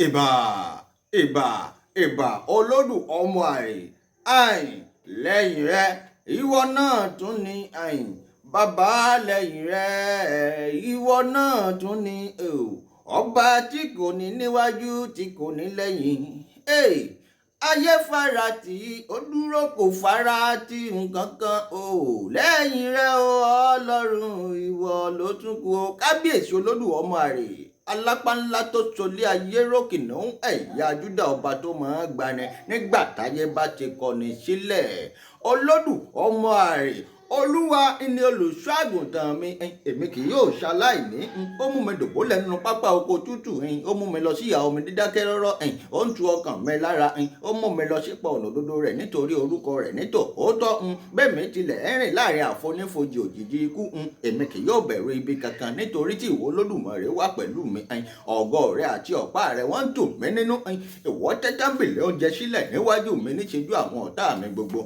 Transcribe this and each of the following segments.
ìbà ìbà ìbà olódù ọmọ àrè àìn lẹ́yìn rẹ ìwọ náà tún ní àìn bàbá lẹ́yìn rẹ ìwọ náà tún ní ọba tí kò ní níwájú tí kò ní lẹ́yìn. Ayé fara tì í ó dúró kò fara tì nǹkan kan lẹ́yìn rẹ ọlọ́run ìwọ ló tún kù kábíyèsí olódù ọmọ àrè alápá ńlá tó solé ayé rókè náà ẹ̀yà Júdà ọba tó máa ń gbani nígbà táyé bá ti kọ̀ni sílẹ̀. Olódù ọmọ àrè olúwa ni olùṣọ́ àgùntàn mi èmi kì yóò ṣaláìní. Ó mú mi dòbólẹ̀ nínú pápá oko tútù ó mú mi lọ sí ìhà omi dídákẹ́ rọ́rọ́ ó ń tu ọkàn mi lára ó mú mi lọ sípò ọ̀nà òdodo rẹ̀ nítorí orúkọ rẹ̀ nítòótọ́ bẹ́ẹ̀ mi tilẹ̀ rìn láàrin àfonífojì òjìji ikú èmi kì yóò bẹ̀rù ibi kankan nítorí tí ìwọ Olódùmarè wà pẹ̀lú mi. Ọ̀gọ rẹ̀ àti ọ̀pá rẹ̀ wọ́n ń dùn mí nínú. Ìwọ tẹ́ tábìlì oúnjẹ sílẹ̀ níwájú mi níṣẹ́jú àwọn ọ̀tá mi gbogbo.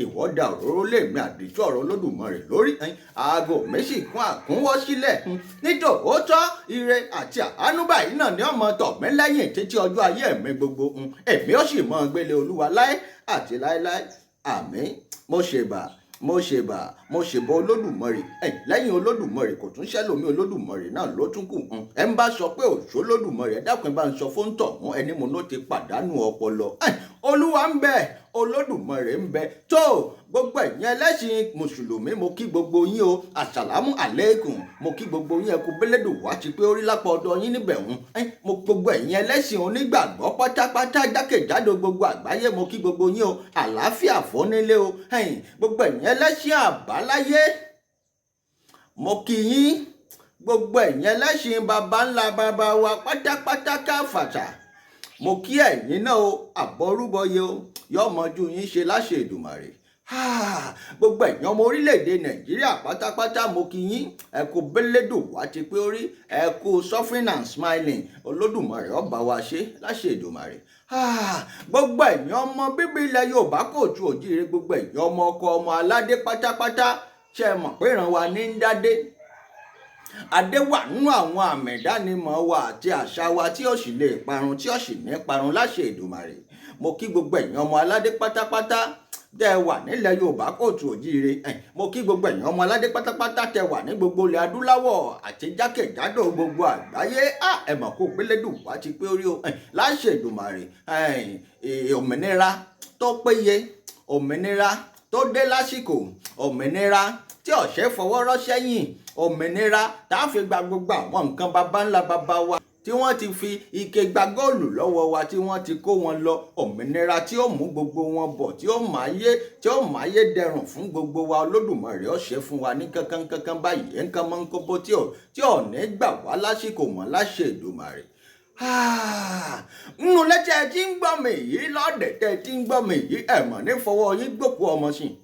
Ìwọ da òróró lé mi àdìtú ọ̀rọ̀ Olódùmarè lórí. Aago mi sì kún àkúnwọ́ sílẹ̀. Nítòótọ́ ire àti àánú báyìí náà ni ọmọ tọ̀ mí lẹ́yìn títí ọjọ́ ayé mi gbogbo. Èmi ó sì mọ gbélé Olúwa láé àti láéláé. Àmín. Mo ṣèbà Olódùmarè. Lẹ́yìn Olódùmarè kò tún ṣẹlòmí Olódùmarè náà ló tún kù. Ẹ ń bá sọ pé òṣó Olódùmarè ẹ dákun bá ń sọ fún tọ̀hún ẹni mo ló ti pàdánù ọpọlọ. Olúwa ń bẹ Olódùmarè ń bẹ tó gbogbo ẹ̀yin ẹlẹ́sìn mùsùlùmí mo kí gbogbo yín o àsàlámù àlékùm mo kí gbogbo yín ẹkú bẹ́lẹ́dù wá ti pé orí lápá ọ̀dọ̀ yín níbẹ̀ mo gbogbo ẹ̀yin ẹlẹ́sìn onígbàgbọ́ pátápátá jákèjádò gbogbo àgbáyé mo kí gbogbo yín o àlàáfíà fónílé o gbogbo ẹ̀yin ẹlẹ́sìn àbáláyé mo kí yín gbogbo ẹ̀yin ẹlẹ́sìn baba ńlá baba wa pátápátá káfàtà mo kí ẹ̀yin náà o àbọrúbọyé o yọmọjú yín ṣe láṣẹ Èdùmàrè. Gbogbo ẹ̀yin ọmọ orílẹ̀-èdè Nàìjíríà pátápátá mo kí yín ẹ kú bẹ́lẹ́dù wá ti pé orí ẹ kú suffering and smiling Olódùmarè ọba wa ṣe láṣẹ Èdùmàrè. Gbogbo ẹ̀yin ọmọ bíbí ilẹ̀ Yorùbá kóòtù òjíire gbogbo ẹ̀yin ọmọ ọkọ ọmọ aládé pátápátá ṣe mọ̀ pé ìran wa ní ń dádé. Adé wà nínú àwọn àmì ìdánimọ̀ wa àti àṣà wa tí ó sì lè parun tí ó sì ní parun láṣẹ Èdùmàrè. Mo kí gbogbo ẹ̀yin ọmọ aládé pátápátá tẹ́ wà nílẹ̀ Yorùbá kóòtù òjíire. Mo kí gbogbo ẹ̀yin ọmọ aládé pátápátá tẹ́ wà ní gbogbo ilẹ̀ adúláwọ̀ àti jákèjádò gbogbo àgbáyé. Ẹ mọ̀ kó pélédù wá ti pé orí o láṣẹ Èdùmàrè. Òmìnira tó péye òmìnira tó dé lásìkò òmìnira tí ọ̀sẹ̀ fọwọ́ rọ́ sẹ́yìn òmìnira tá a fi gba gbogbo àwọn nǹkan baba ńlá baba wa tí wọ́n ti fi ike gba góòlù lọ́wọ́ wa tí wọ́n ti kó wọn lọ òmìnira tí ó mú gbogbo wọn bọ̀ tí ó máyé dẹrùn fún gbogbo wa Olódùmarè ó ṣe fún wa ní kankan báyìí nǹkan mọ́ ń kóbó tí ò ní gbà wá lásìkò mọ́ láṣẹ Èdùmàrè. Nínú lẹ́tẹ̀ tí ń gbọ́ mi yìí lọ́dẹ̀ tẹ́ tí ń gbọ́ mi yìí ẹ̀mọ̀ ní fọwọ́ yín gbòkú ọmọ sí i.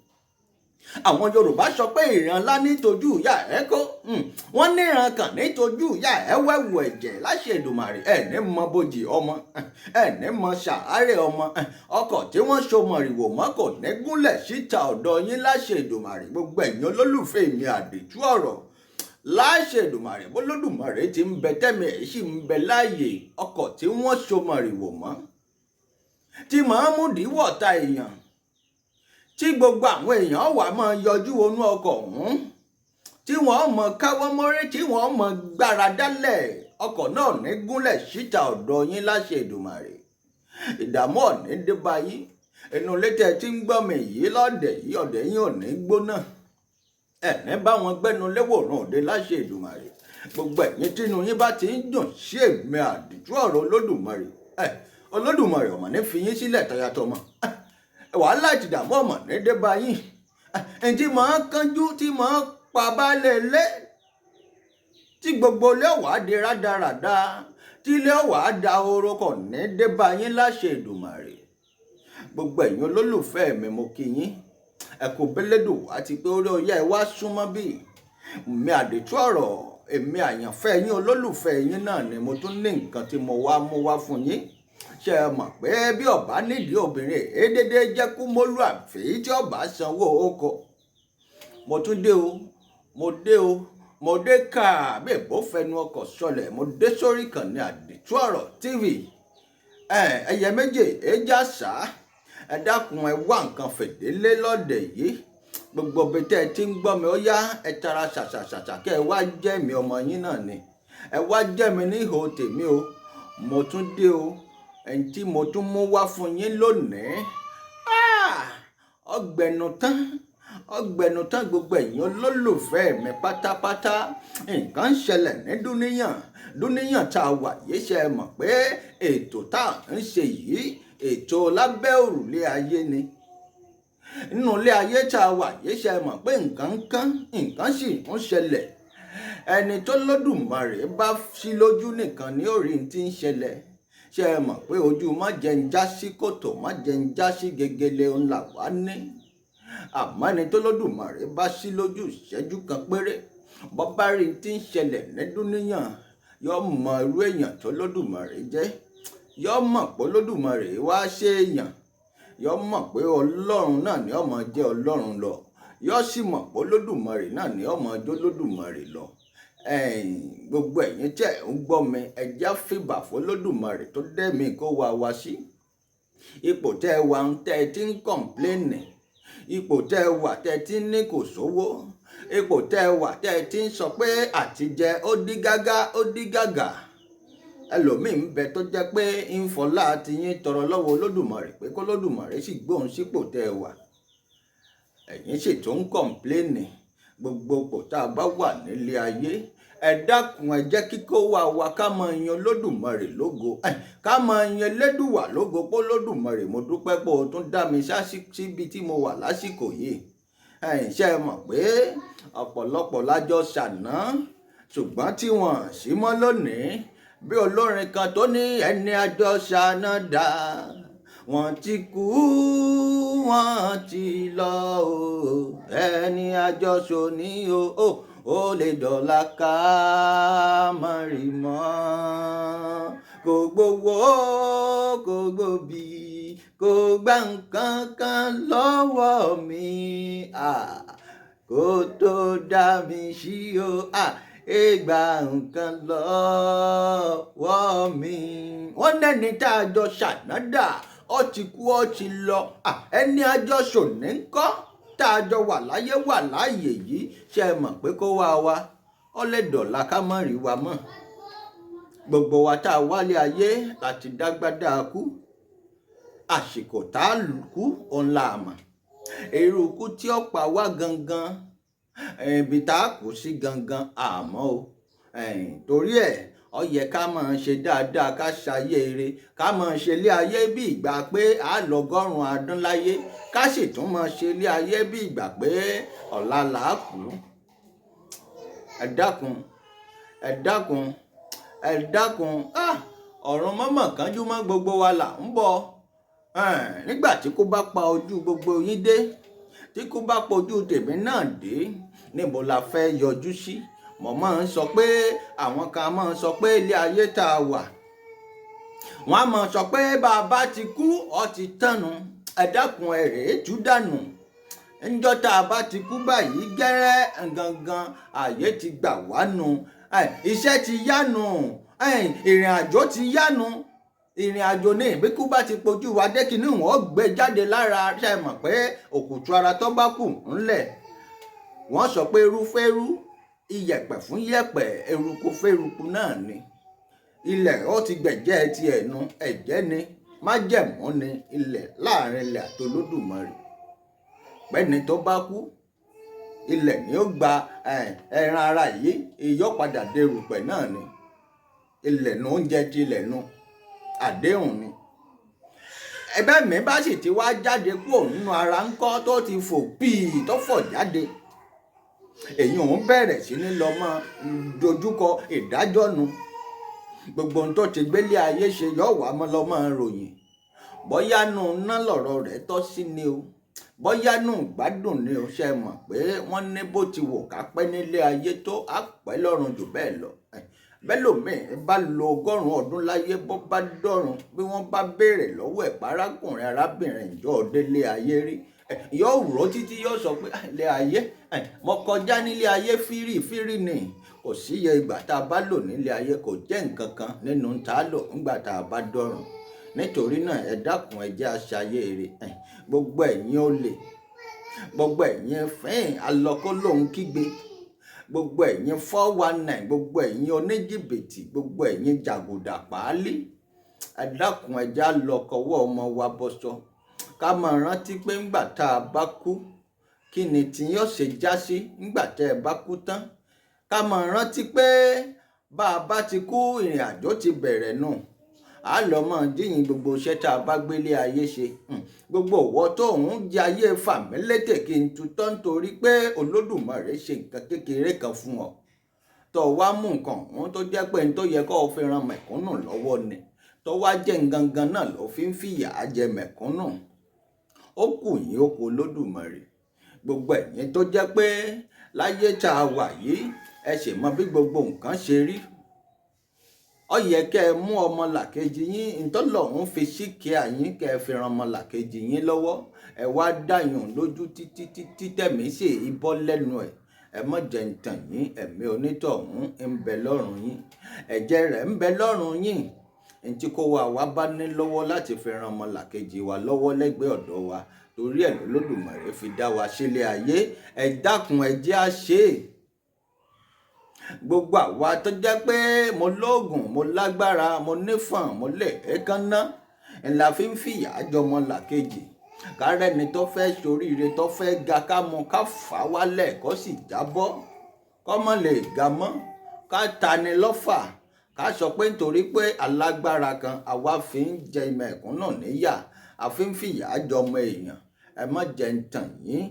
Àwọn Yorùbá sọ pé ìran ńlá nítojú ìyá ẹ kó wọ́n níran kan nítojú ìyá ẹ wẹ̀wù ẹ̀jẹ̀ láṣẹ Èdùmàrè ní mọ bójì ọmọ ní mọ ṣàárẹ̀ ọmọ ọkọ̀ tí wọ́n so mọ̀rìwò mọ́ kò ní gúnlẹ̀ síta ọ̀dọ̀ yín láṣẹ Èdùmàrè. Gbogbo ẹ̀yin olólùfẹ́ mi àdìtú ọ̀rọ̀ láṣẹ Èdùmàrè bólódùmarè ti ń bẹ tẹ́mi ẹ̀ sì ń bẹ láàyè ọkọ̀ tí wọ́n so mọ̀rìwò mọ́ tí màá mú díwọ̀ta èèyàn tí gbogbo àwọn èèyàn wà máa yọjú wọnú ọkọ̀ ọ̀hún tí wọ́n mọ̀ káwọ́ mọ́rí tí wọ́n mọ̀ gbára dálẹ̀ ọkọ̀ náà ní gúnlẹ̀ síta ọ̀dọ̀ yín láṣẹ Èdùmàrè. Ìdààmú ọ̀ní dé bá yín inú létẹ̀ tí ń gbọ́ mi yìí lọ́dẹ̀ yìí ọ̀dẹ̀ yín ò ní gbóná ẹ̀ní bá wọn gbẹ́nu léwòrán òde láṣẹ Èdùmàrè. Gbogbo ẹ̀yin tínú yín bá ti ń dùn sí èmi àdìtú ọ̀rọ̀ Olódùmarè Olódùmarè ọ̀mọ̀ ní fi yín sílẹ̀ tọyàtọmọ wàhálà ìtìdààmú ọmọ ní dé bá yín tí màá kánjú tí màá pa baálé ilé tí gbogbo ilé wàá di rádaràda tí ilé wàá da orúkọ ní dé bá yín láṣẹ Èdùmàrè. Gbogbo ẹ̀yin olólùfẹ́ mi mo kí yín ẹ kú bẹ́lẹ́dù wá ti pé orí ọyá ẹ wá súnmọ́ bí mi àdìtú ọ̀rọ̀ èmi àyànfẹ́ yín olólùfẹ́ yín náà ni mo tún ní nǹkan tí mo wá mú wá fún yín. Ṣé ẹ mọ̀ pé bí ọba nídìí obìnrin dédé jẹ́ kú mólú àfi tí ọba sanwó oko. Mo tún dé o mo dé ká bí èbó fẹnu ọkọ̀ sọlẹ̀ mo dé sórí ìkànnì àdìtú ọ̀rọ̀ TV ẹyẹ méje èjà sá ẹ dákun ẹ wá nǹkan fìdílé lọ́dẹ̀ yìí gbogbo ibi tẹ́ ẹ ti ń gbọ́ mi ó yá ẹ tara ṣàṣàṣàṣà kẹ́ ẹ wá jẹ́ mi ọmọ yín náà ni ẹ wá jẹ́ mi ní ihò tèmi o mo tún dé o ẹni tí mo tún mú wá fún yín lónìí ọgbẹ̀nù tán gbogbo ẹ̀yin olólùfẹ́ mi pátápátá nǹkan ń ṣẹlẹ̀ ní dúníyàn tá a wà yìí ṣe mọ̀ pé ètò tá à ń ṣe yìí ètò lábẹ́ òrùlé ayé ni nínú ilé ayé tá a wà yìí ṣe mọ̀ pé nǹkan sì ń ṣẹlẹ̀ ẹni tó lódùmarè bá sí lójú nìkan ní orí tí ń ṣẹlẹ̀ ṣe mọ̀ pé ojú má jẹ́ ń já sí kòtò má jẹ́ ń já sí gegele ńlá wá ní àmọ́ ẹni tó lódùmarè bá sí lójú ìṣẹ́jú kan péré bọ́ bá rí tí ń ṣẹlẹ̀ ní dúníyàn yóò mọ irú èèyàn tó lódùmarè jẹ́ yóò mọ̀ pé lódùmarè wá ṣe èèyàn yóò mọ̀ pé ọlọ́run náà ni ó máa jẹ́ ọlọ́run lọ yóò sì mọ̀ pé lódùmarè náà ni ó máa jẹ́ lódùmarè lọ gbogbo ẹ̀yin tẹ́ ń gbọ́ mi ẹja fìbà fún lódùmarè tó dẹ́mi kó wá sí ipò tẹ́ ẹ wà ń tẹ́ ẹ ti ń kọ̀ǹpléènì ipò tẹ́ ẹ wà tẹ́ ẹ ti ń ní kò sówó ipò tẹ́ ẹ wà tẹ́ ẹ ti ń sọ pé àtijẹ ó dí gágá ẹlòmíín bẹ tó jẹ́ pé ń fọlá ti yín tọrọ lọ́wọ́ olódùmarè pé kó lódùmarè sì gbóhùn sípò tẹ́ ẹ wà ẹ̀yin sì tún ń kọ̀ǹpléènì gbogbo ipò tá a bá wà nílé ayé ẹ dákun ẹ jẹ́ kíkó wa ká máa yan olódùmarè lógo ká máa yan elédùwà lógo pé olódùmarè mo dúpẹ́ pé o tún dá mi síbi tí mo wà lásìkò yìí ṣe é mọ̀ pé ọ̀pọ̀lọpọ̀ lájọ ṣàná ṣùgbọ́n tí wọ́n sì mọ́ lónìí bí olórin kan tó ní ẹni àjọ ṣàná dá wọ́n ti kú wọ́n ti lọ o ẹni àjọ ṣòní o ó lè dọ̀la ká má rí mọ́ kò gbowó kò gbòbí kò gbà nǹkan kan lọ́wọ́ mi kó tó dá mi sí o ìgbà nǹkan lọ́wọ́ mi. wọ́n lẹ́ni tá a jọ ṣànádà ó ti kú ó ti lọ ẹni àjọ ṣòní ńkọ́ tá a jọ wà láyé wà láàyè yìí ṣe é mọ̀ pé kó wá wa ó lè dọ̀la ká má rí wa mọ́ gbogbo wa tá a wálé ayé láti dágbádá kú àsìkò tá a kú òun la mọ̀ èrò ikú tí ó pa wá gangan ibi tá a kú sí gangan àmọ́ o torí ẹ̀ ó yẹ ká máa ṣe dáadáa ká ṣayé eré ká máa ṣe ilé ayé bí ìgbà pé a lọ́gọ́rùn-ún ọdún láyé ká sì tún máa ṣe ilé ayé bí ìgbà pé ọ̀la là á kú ẹ dákun ọ̀run mọ́mọ́ kánjú mọ́ gbogbo wa là ń bọ̀ nígbà tí kò bá pa ojú gbogbo yín dé tí kò bá pa ojú tèmi náà dé níbo la fẹ́ yọjú sí mo máa ń sọ pé àwọn kan máa ń sọ pé ilé ayé tá a wà wọ́n á máa sọ pé bàbá ti kú ó ti tánu ẹ dákun ẹ rèé tú dànù ńjọ́ tá a bá ti kú báyìí gẹ́rẹ́ gangan ààyè ti gbà wá nù iṣẹ́ ti yánu ìrìn àjò ti yánu ìrìn àjò ní ìbíkú bá ti pojú wa dé kí ni wọ́n gbé jáde lára ṣe mọ̀ pé òkùtù ara tó bá kù ńlẹ̀ wọ́n sọ pé irú fẹ́rú iyẹ̀pẹ̀ fún yẹ̀pẹ̀ eruku fẹ́ruku náà ni ilẹ̀ ó ti gbẹ̀jẹ́ ti ẹ̀nu ẹ̀jẹ̀ ni májẹ̀mú ni ilẹ̀ láàrin ilẹ̀ àti Olódùmarè pẹ́ni tó bá kú ilẹ̀ ni ó gba ẹran ara yìí ìyọ́padà derùpẹ̀ náà ni ilẹ̀ nu oúnjẹ ti ilẹ̀ nu àdéhùn ni ẹ̀bẹ̀ mi bá sì ti wá jáde kúrò nínú ara ńkọ́ tó ti fò píì tó fọ̀ jáde èyí òun bẹ̀rẹ̀ sí ní lọ mọ́ dojúkọ ìdájọ́ nu gbogbo ohun tó ti gbélé ayé ṣe yọ̀ wá mọ́ lọ mọ́ ròyìn bóyá nù ná lọ̀rọ̀ rẹ̀ tọ́ sí ni o bóyá nù gbádùn ni o ṣe mọ̀ pé wọ́n ní bó ti wò ká pẹ́ nílé ayé tó á pẹ́ lọ́run jù bẹ́ẹ̀ lọ bẹ́lòmíì bá lo 100 ọdún láyé bó bá dọ̀run bí wọ́n bá béèrè lọ́wọ́ ẹ̀ parákùnrin arábìnrin ìjọ délé ayé rí yóò rò títí yóò sọ pé ilé ayé mo kọjá nílé ayé fírìfírì ni kò síye ìgbà tá a bá lò nílé ayé kò jẹ́ nǹkan kan nínú tá a lò ńgbà tá a bá dọ̀run nítorí náà ẹ dákun ẹ jẹ́ aṣayé rẹ̀ gbogbo ẹ̀yin olè gbogbo ẹ̀yin fẹ́yìn alọ́kó lòun kígbe gbogbo ẹ̀yin 419 gbogbo ẹ̀yin oníjìbìtì gbogbo ẹ̀yin jàgùdà pàálí ẹ dákun ẹ jẹ́ alọ́kọ̀wọ́ ọmọ wa bọ́sọ ká máa rántí pé ńgbà tá a bá kú kí ni tí yóò ṣe já sí ńgbà tẹ́ ẹ bá kú tán ká máa rántí pé bá a bá ti kú ìrìn àjò ti bẹ̀rẹ̀ nù a lọ mọ díyìn gbogbo iṣẹ́ tá a bá gbélé ayé ṣe gbogbo òwò tó ń jẹ ayé fàmílétè kí n tutọ́ nítorí pé Olódùmarè ṣe nǹkan kékeré kan fún ọ tó wá mú nǹkan ọ̀hún tó jẹ́ pé n tó yẹ kó o fi ran mẹ̀kúnnù lọ́wọ́ ni tó wá jẹ́ gangan náà ló fi ń fìyà jẹ mẹ̀kúnnù ó kù yín ó kù Olódùmarè gbogbo ẹ̀yin tó jẹ́ pé láyé tá a wà yìí ẹ ṣe mọ bí gbogbo nǹkan ṣe rí ó yẹ kẹ́ ẹ mú ọmọlàkejì yín ntọ́lọ́hún fi síkẹ́ àyín kẹ́ ẹ fi ran ọmọlàkejì yín lọ́wọ́ ẹ wá dáyùn lójú títí tẹ̀mí sì bọ́ lẹ́nu ẹ̀ ẹ mọ̀ jẹ́ ń tàn yín ẹ̀mí onítọ̀hún ń bẹ lọ́rùn yín ẹ̀jẹ̀ rẹ̀ ń bẹ lọ́rùn yín ntí kó wa bá ní lọ́wọ́ láti fi ran ọmọlàkejì wa lọ́wọ́ lẹ́gbẹ̀ẹ́ ọ̀dọ̀ wa torí ẹ̀ lÓlódùmarè fi dá wa sílé ayé ẹ dákun ẹ jẹ́ á ṣe gbogbo àwa tó jẹ́ pé mo lóògùn mo lágbára mo nífọ̀n mo lè èékánná ńlá fi ń fìyà jọmọ làkejì kárẹ́ni tó fẹ́ ṣoríire tó fẹ́ ga ká mú ká fà wálẹ̀ kó sì jábọ́ kó mọ̀ lè ga mọ́ ká tani lọ́fà ká sọ pé nítorí pé alágbára kan àwa fi ń jẹ mẹ̀kúnnù níyà àfi ń fìyà jọmọ èèyàn ẹ má jẹ́ ń tàn yín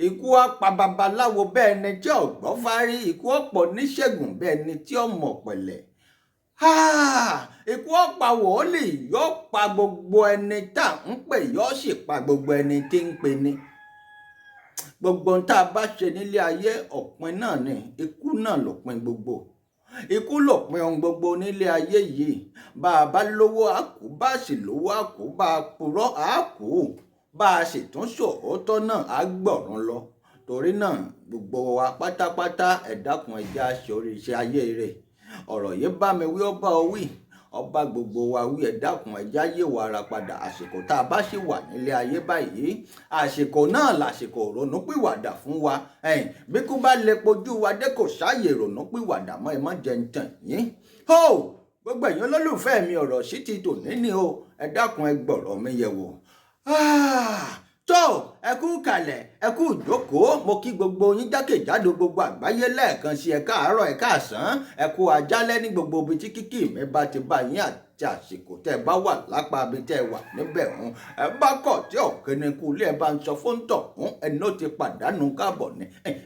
ikú ọ̀pá babaláwo bẹ́ẹ̀ ni tí ọ̀gbọ́n fárí ikú ọ̀pọ̀ oníṣègùn bẹ́ẹ̀ ni tí ọmọ pẹ̀lẹ́ ikú ọ̀pá wòólì yóò pa gbogbo ẹni tá à ń pè yóò sì pa gbogbo ẹni tí ń pè ní gbogbo ohun tá a bá ṣe nílé ayé òpin náà ni ikú náà lópin gbogbo ikú lópin ohun gbogbo nílé ayé yìí bá a bá lówó àkú bá a sì lówó àkú bá a purọ́ àkú bá a sì tún sòótọ́ náà á gbọ̀run lọ torí náà gbogbo wa pátápátá ẹ dákun ẹ jẹ́ á ṣe oríṣẹ́ ayé rẹ̀ ọ̀rọ̀ yìí bá mi wí ọba wí ọba gbogbo wa wí ẹ dákun ẹ jẹ́ á yé wa ara padà àsìkò tá a bá ṣì wà nílé ayé báyìí àsìkò náà làsìkò ronúpìwàdà fún wa bí kú bá lè pojú wa dé kò sáàyè ronúpìwàdà mọ́ ẹ má jẹ́ ń tàn yín gbogbo ẹ̀yin olólùfẹ́ mi ọ̀rọ̀ sí ti tòní ni o ẹ dákun ẹ gbọ̀rọ̀ mi yẹ̀ wò tó ẹ kú kalẹ̀ ẹ kú ìjókòó mo kí gbogbo yín jákèjádò gbogbo àgbáyé lẹ́ẹ̀kan sí ẹ káàárọ̀ ẹ káàsán ẹ kú ajálẹ́ ní gbogbo ibi tí kíkì mi bá ti bá yín àti àsìkò tẹ́ ẹ bá wà lápá ibi tẹ́ ẹ wà níbẹ̀ hùn ẹ bá kọ̀ tí ọ̀kẹ́ni kú ilé ẹ bá ń sọ fóńtọ̀ hùn ẹni ó ti pàdánù káàbọ̀ ni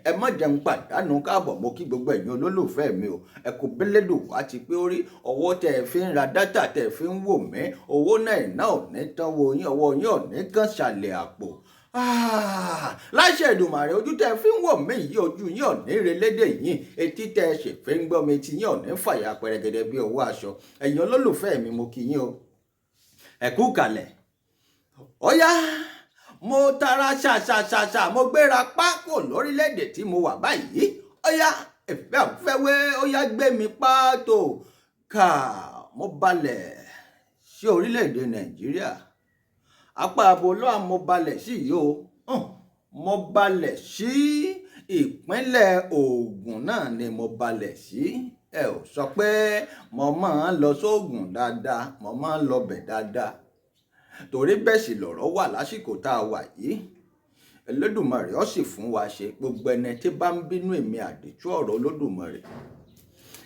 ẹ má jẹun pàdánù káàbọ̀ mo kí gbogbo ẹ̀yin olólùfẹ́ mi o ẹ kò bẹ́lẹ́dù wá ti pé orí ọwọ́ tẹ́ ẹ fi ń ra dátà tẹ́ ẹ fi ń wò mí owó náà ò ní tán wo yín ọwọ́ yín ò ní kàn ṣàlẹ̀ àpò láṣẹ Èdùmàrè ojú tẹ́ fi ń wò mí yìí ojú yín ò ní relédè yín etí tẹ́ ṣe fi ń gbọ́ mi etí yín ò ní fàyà pẹrẹgẹdẹ bí owó aṣọ ẹ̀yin olólùfẹ́ mi mo kí yín o ẹ kú kalẹ̀ ó yá mo tara ṣàṣàṣàṣà mo gbéra pákó lórílẹ̀‐èdè tí mo wà báyìí ó yá ìfẹ́ òfẹ́wé ó yá gbé mi pàtó ká mo balẹ̀ sí orílẹ̀‐èdè Nàìjíríà apá abo lọ́wọ́ mo balẹ̀ sí yìí o mo balẹ̀ sí ìpínlẹ̀ Ògùn náà ni mo balẹ̀ sí ẹ ò sọ pé mo máa ń lọ sóògùn dáadáa mo máa ń lọ bẹ̀ dáadáa torí bẹ́ẹ̀ sì lọ̀rọ̀ wà lásìkò tá a wà yìí Olódùmarè ó sì fún wa ṣe gbogbo ẹni tí bá ń bínú èmi àdìtú ọ̀rọ̀ Olódùmarè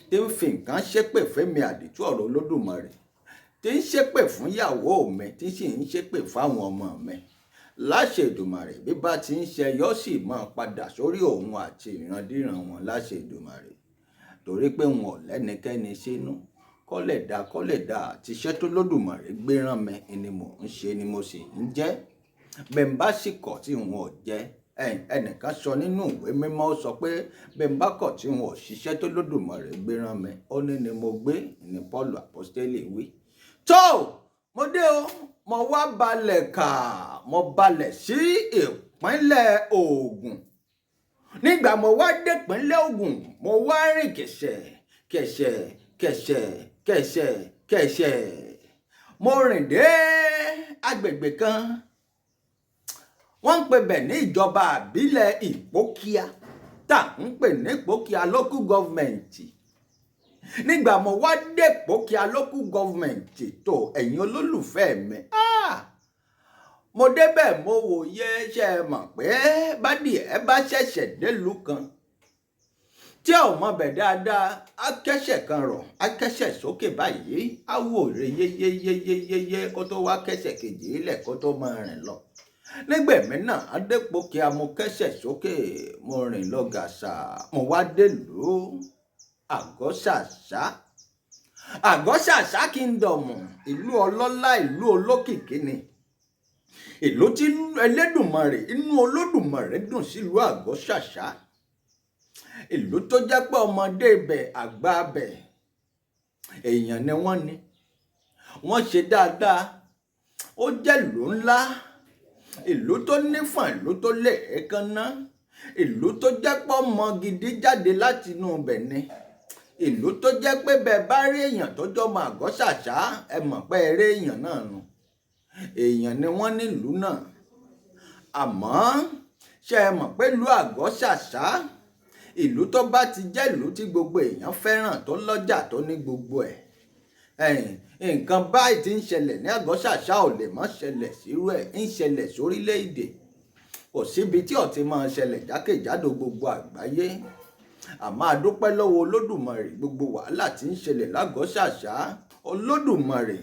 tí ń fi nǹkan ṣépè fẹ́mi àdìtú ọ̀rọ̀ Olódùmarè tí ń ṣépè fún ìyàwó mi tí sì ń ṣépè fáwọn ọmọ mi láṣẹ Èdùmàrè bí bá ti ń ṣe yọ sì máa padà sórí òun àti ìrandíran wọn láṣẹ Èdùmàrè torí pé wọn ò lẹ́nikẹ́ni sínú kọ́lẹ̀ dá àti iṣẹ́ tó lódùmarè gbé rán mi ni mò ń ṣe ni mo sì ń jẹ́ bẹ́ẹ̀ bá sì kọ̀ tí wọn ò jẹ́ ẹnìkan sọ nínú ìwé mímọ́ sọ pé bẹ́ẹ̀ bá kọ̀ tí wọn ò ṣiṣẹ́ tó lódùmarè gbé rán mi ó ní ni mo gbé ni Paul apostoli wí tó mo dé o mo wá balẹ̀ mo balẹ̀ sí ìpínlẹ̀ Ògùn nígbà mo wá dé ìpínlẹ̀ Ògùn mo wá rìn kẹ̀ṣẹ̀ mo rìn dé agbègbè kan wọ́n ń pè bẹ̀ ní ìjọba àbílẹ̀ Ìpókíà tá à ń pè ní Ìpókíà local government. Nígbà mo wá dé Ìpókíà local government tó ẹ̀yin olólùfẹ́ mi, mo débẹ̀ mo wòye ṣe mọ̀ pé bádìẹ bá ṣẹ̀ṣẹ̀ délùú kan tí ò mọ bẹ̀ dáadáa á kẹ́sẹ̀ kan rọ̀ á kẹ́sẹ̀ sókè báyìí á wò rè yéyéyéyéyé kó tó wá kẹ́sẹ̀ kejì ilẹ̀ kó tó máa rìn lọ. Nígbẹ̀mí náà Adépòkíà mo kẹ́sẹ̀ sókè mo rìn lọ gàṣà mo wá délùú Àgọ́ṣàṣá. Àgọ́ṣàṣá kingdom ìlú ọlọ́lá ìlú olókìkí ni. Ìlú tí Ẹlẹ́dùmarè inú Olódùmarè dùn sílùú Àgọ́ṣàṣá. Ìlú tó jẹ́ pé ọmọdé ibẹ̀ àgbà ibẹ̀ èèyàn ni wọ́n ní. Wọ́n ṣe dáadáa. Ó jẹ́ ìlú ńlá. Ìlú tó nífọ̀n, ìlú tó lè èékánná. Ìlú tó jẹ́ pé ọmọ gidi jáde láti inú ibẹ̀ ni. Ìlú tó jẹ́ pé bẹ́ẹ̀ bá rí èèyàn tó jọmọ Àgọ́ṣàṣá ẹ mọ̀ pé eré èèyàn náà nù. Èèyàn ni wọ́n nílùú náà. Àmọ́ ṣé ẹ mọ̀ pé ìlú Àgọ́ṣàṣá ìlú tó bá ti jẹ́ ìlú tí gbogbo èèyàn fẹ́ràn tó lọ́jà tó ní gbogbo ẹ̀. Nǹkan báyìí tí ń ṣẹlẹ̀ ní Àgọ́ṣàṣá ò lè má ṣẹlẹ̀ sírú ẹ̀ ń ṣẹlẹ̀ sórílẹ̀-èdè. Kò síbi tí ó ti máa ṣẹlẹ̀ jákèjádò gbogbo àgbáyé. Àmọ́ a dúpẹ́ lọ́wọ́ Olódùmarè gbogbo wàhálà tí ń ṣẹlẹ̀ lágọ́ṣàṣá. Olódùmarè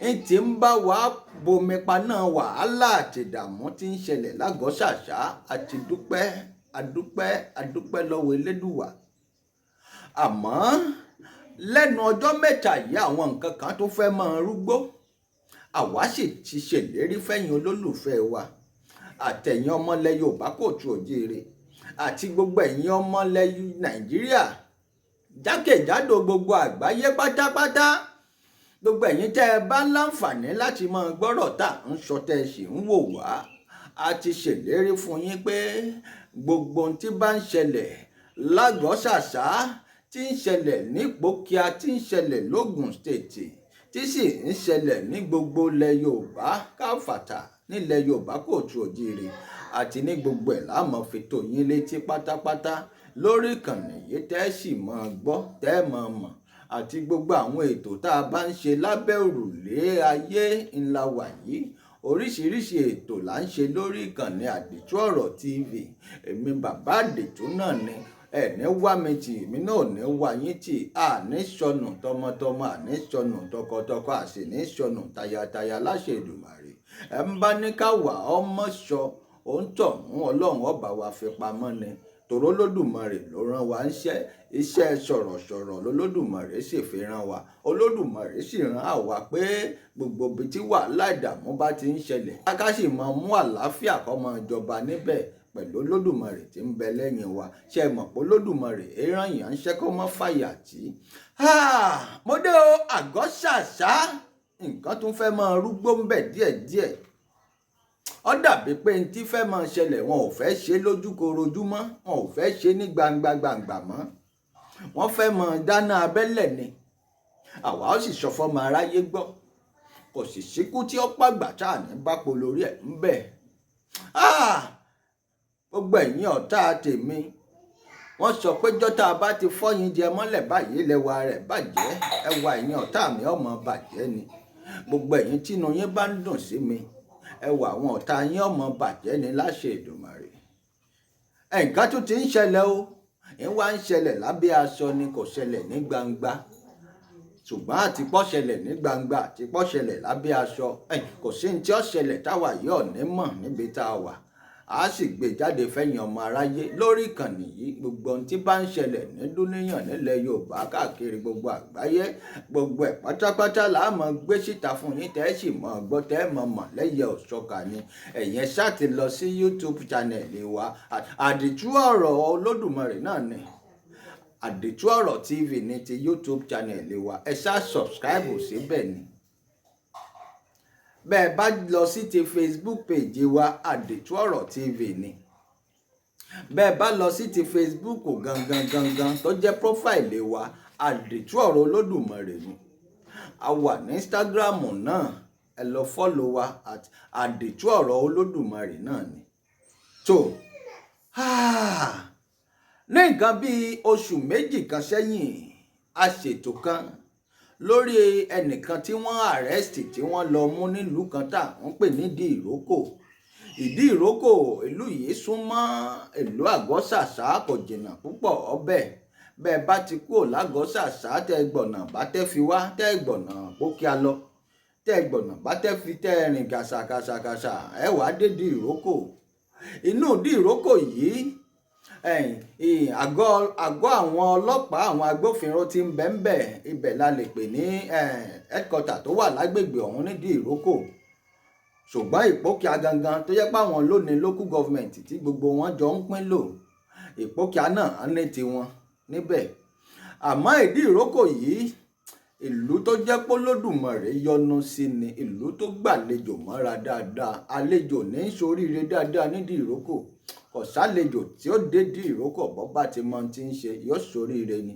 ń ti ń bá wa bomi paná wàhálà àti ìdààmú tí ń ṣẹlẹ̀ lágọ́ṣàṣá àti dúpẹ́ adúpẹ́ lọ́wọ́ Elédùwà. Àmọ́ lẹ́nu ọjọ́ mẹ́ta yìí àwọn nǹkan kan tó fẹ́ máa rúgbó. Àwa sì ti ṣèlérí fẹ́yìn olólùfẹ́ wa àtẹ̀yìn ọmọlẹ̀ Yorùbá Kóòtù Òjíire àti gbogbo ẹ̀yin ọmọlẹ̀ Nàìjíríà jákèjádò gbogbo àgbáyé pátápátá. Gbogbo ẹ̀yin tẹ́ ẹ bá láǹfààní láti máa gbọ́rọ̀ tá à ń sọ tẹ́ ẹ sì ń wò wá. A ti ṣèlérí fún yín pé gbogbo ohun tí bá ń ṣẹlẹ̀ lágọ́ṣàṣá tí ń ṣẹlẹ̀ ní Ìpókíà tí ń ṣẹlẹ̀ l'Ógùn State tí sì ń ṣẹlẹ̀ ní gbogbo ilẹ̀ Yorùbá káfàtà nílẹ̀ Yorùbá Kóòtù Òjíire àti ní gbogbo ẹ̀ láàmú fi tó yín létí pátápátá lórí ìkànnì yìí tẹ́ sì máa gbọ́ tẹ́ máa mọ̀ àti gbogbo àwọn ètò tá a bá ń ṣe lábẹ́ òrùlé ayé ńlá wà yìí. Oríṣiríṣi ètò là ń ṣe lórí ìkànnì Àdìtú Ọ̀rọ̀ TV. Èmi bàbá Àdìtú náà ni ẹ̀ní wá mi tì mí náà ní wá yín tì. Àní sọnù tọmọtọmọ àní sọnù tọkọtọkọ àsì ní sọnù tayataya láṣẹ Èdùmàrè. Ẹ ń bá ní ká wà ọmọ sọ òun tọ̀ mú Ọlọ́run ọba wa fi pamọ́ ni. Tòró Olódùmarè ló rán wa iṣẹ́ sọ̀rọ̀sọ̀rọ̀ lolódùmarè sì fi rán wa. Olódùmarè sì rán àwa pé gbogbo ibi tí wàhálà ìdààmú bá ti ń ṣẹlẹ̀ ká sì máa mú àlàáfíà kó máa jọba níbẹ̀ pẹ̀lú Olódùmarè tí ń bẹ lẹ́yìn wa. Ṣé ẹ mọ̀ pé Olódùmarè rán yàn ń ṣẹ́ kó má fàyà tí. Mo dé o Àgọ́ṣàṣá nǹkan tún fẹ́ máa rúgbó ń bẹ̀ díẹ̀díẹ̀. Ó dàbí pé n tí fẹ́ máa ṣẹlẹ̀ wọn ò fẹ́ ṣe lójúkorojú mọ́, wọn ò fẹ́ ṣe ní gbangba mọ́. Wọ́n fẹ́ máa dáná abẹ́lẹ̀ ni. Àwa ó sì sọ fọ́mọ aráyé gbọ́. Kò sì síkú tí ó pàgbà tá à ní bá polórí ẹ̀ ń bẹ̀. Gbogbo ẹ̀yin ọ̀tá tèmi wọ́n sọ pé jọ́tà bá ti fọ́yín jẹ mọ́lẹ̀ báyìí lẹ́wà rẹ̀ bàjẹ́. Ẹwà ẹ̀yin ọ̀tá mi ọmọ bàjẹ́ ni. Gbogbo ẹ̀yin tínú yín bá ń dùn sí mi ẹwà àwọn ọ̀tá yín ọmọ bàjẹ́ ni láṣẹ Èdùmàrè. Nǹkan tún ti ń ṣẹlẹ̀ o. Wá ń ṣẹlẹ̀ lábẹ́ aṣọ ni kò ṣẹlẹ̀ ní gbangba. Ṣùgbọ́n àtipọ́ ṣẹlẹ̀ ní gbangba àtipọ́ ṣẹlẹ̀ lábẹ́ aṣọ. Kò sí ní tí ó ṣẹlẹ̀ táwa yìí ò ní mọ̀ níbi tá a wà. A sì gbé jáde fẹ́yìn ọmọ aráyé lórí ìkànnì yìí. Gbogbo ohun tí bá ń ṣẹlẹ̀ ní dúníyàn nílẹ̀ Yorùbá káàkiri gbogbo àgbáyé gbogbo ẹ̀ pátápátá là á mọ̀ gbé síta fún yín tẹ́ sì mọ̀ gbọ́ tẹ́ mọ̀ lẹ́yẹ òṣọ́ka ni. Ẹ̀yin ṣáà ti lọ sí YouTube channel wa Àdìtú Ọ̀rọ̀ Olódùmarè náà ni. Àdìtú Ọ̀rọ̀ TV ní ti YouTube channel wa. Ẹ ṣáà subscribe síbẹ̀ ni. Bẹ́ẹ̀ bá lọ sí ti Facebook page wa Àdìtú Ọ̀rọ̀ TV ni. Bẹ́ẹ̀ bá lọ sí ti Facebook gangan tó jẹ́ profile wa Àdìtú Ọ̀rọ̀ Olódùmarè ni. a wà ní Instagram náà, ẹ lọ follow wa at àdìtú ọ̀rọ̀ Olódùmarè náà ni. tó ní nǹkan bíi oṣù méjì kan sẹ́yìn a ṣètò kan lórí ẹnìkan tí wọ́n àrẹ́sìtì tí wọ́n lọ mú nílùú kan tá wọ́n pè ní Ìdí Ìrókò. Ìdí Ìrókò ìlú yìí súnmọ́ ìlú Àgọ́-Ṣàṣà, kò jìnnà púpọ̀ ọbẹ̀. Bẹ́ẹ̀ bá ti kúrò l'Àgọ́-Ṣàṣà tẹ́ gbọ̀nà Bátẹ́fi wá, tẹ́ gbọ̀nà Pókíà lọ, tẹ́ gbọ̀nà Bátẹ́fi, tẹ́ rìn gàṣàgàṣàgàṣà ẹ wá dé Ìdí Ìrókò. Inú Ìdí Ìrókò yìí àgọ́ àwọn ọlọ́pàá, àwọn agbófinró tí ń bẹ ibẹ̀ la lè pè ní headquarter tó wà lágbègbè ọ̀hún nídìí Ìrókò. Ṣùgbọ́n Ìpókíà gangan tó jẹ́ pé àwọn ló ní local government tí gbogbo wọn jọ ń pín lò, Ìpókíà náà ní tiwọn níbẹ̀. Àmọ́ Ìdí Ìrókò yìí ìlú tó jẹ́ pé Olódùmarè yọ́nú sí ni, ìlú tó gbàlejò mọ́ra dáadáa. Àlejò ní ṣoríire dáadáa nídìí Ìrókò. Kò sálejò tí ó dé Ìdí Ìrókò bọ́ bá ti mọ tí ń ṣe yóò ṣoríire ni.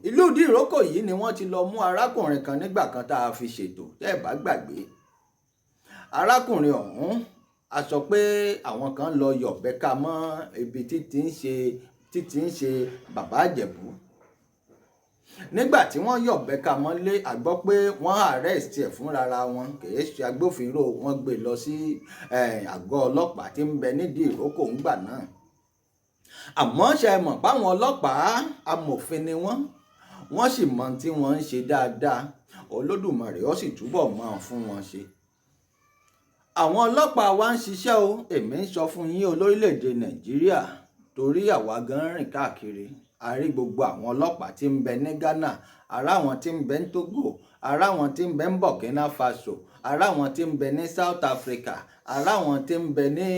Ìlú Ìdí Ìrókò yìí ni wọ́n ti lọ mú arákùnrin kan nígbà kan tá a fi ṣètò, tẹ́ ẹ bá gbàgbé. Arákùnrin ọ̀hún a sọ pé àwọn kan lọ yọ̀bẹ́ka mọ́ ibi títí ń ṣe bàbá Ìjẹ̀bú. Nígbà tí wọ́n yọ̀bẹ́ka mọ́lé, a gbọ́ pé wọ́n arrest ẹ̀ fúnra wọn, kìí ṣe agbófinró, wọ́n gbé lọ sí àgọ́ ọlọ́pàá tí ń bẹ nídìí Ìrókò ńgbà náà. Àmọ́ ṣe mọ̀ páwọn ọlọ́pàá amòfin ni wọ́n sì mọ tí wọ́n ń ṣe dáadáa. Olódùmarè ó sì túbọ̀ mọ́ fún wọn ṣe. Àwọn ọlọ́pàá wa ń ṣiṣẹ́ o, èmi ń sọ fún yín olórílẹ̀‐èdè Nàìjíríà, torí àwa gan rìn káàkiri. A rí gbogbo àwọn ọlọ́pàá tí ń bẹ ní Ghana, ará wọn tí ń bẹ ní Togo, ará wọn tí ń bẹ ní Burkina Faso, ará wọn tí ń bẹ ní South Africa, ará wọn tí ń bẹ ní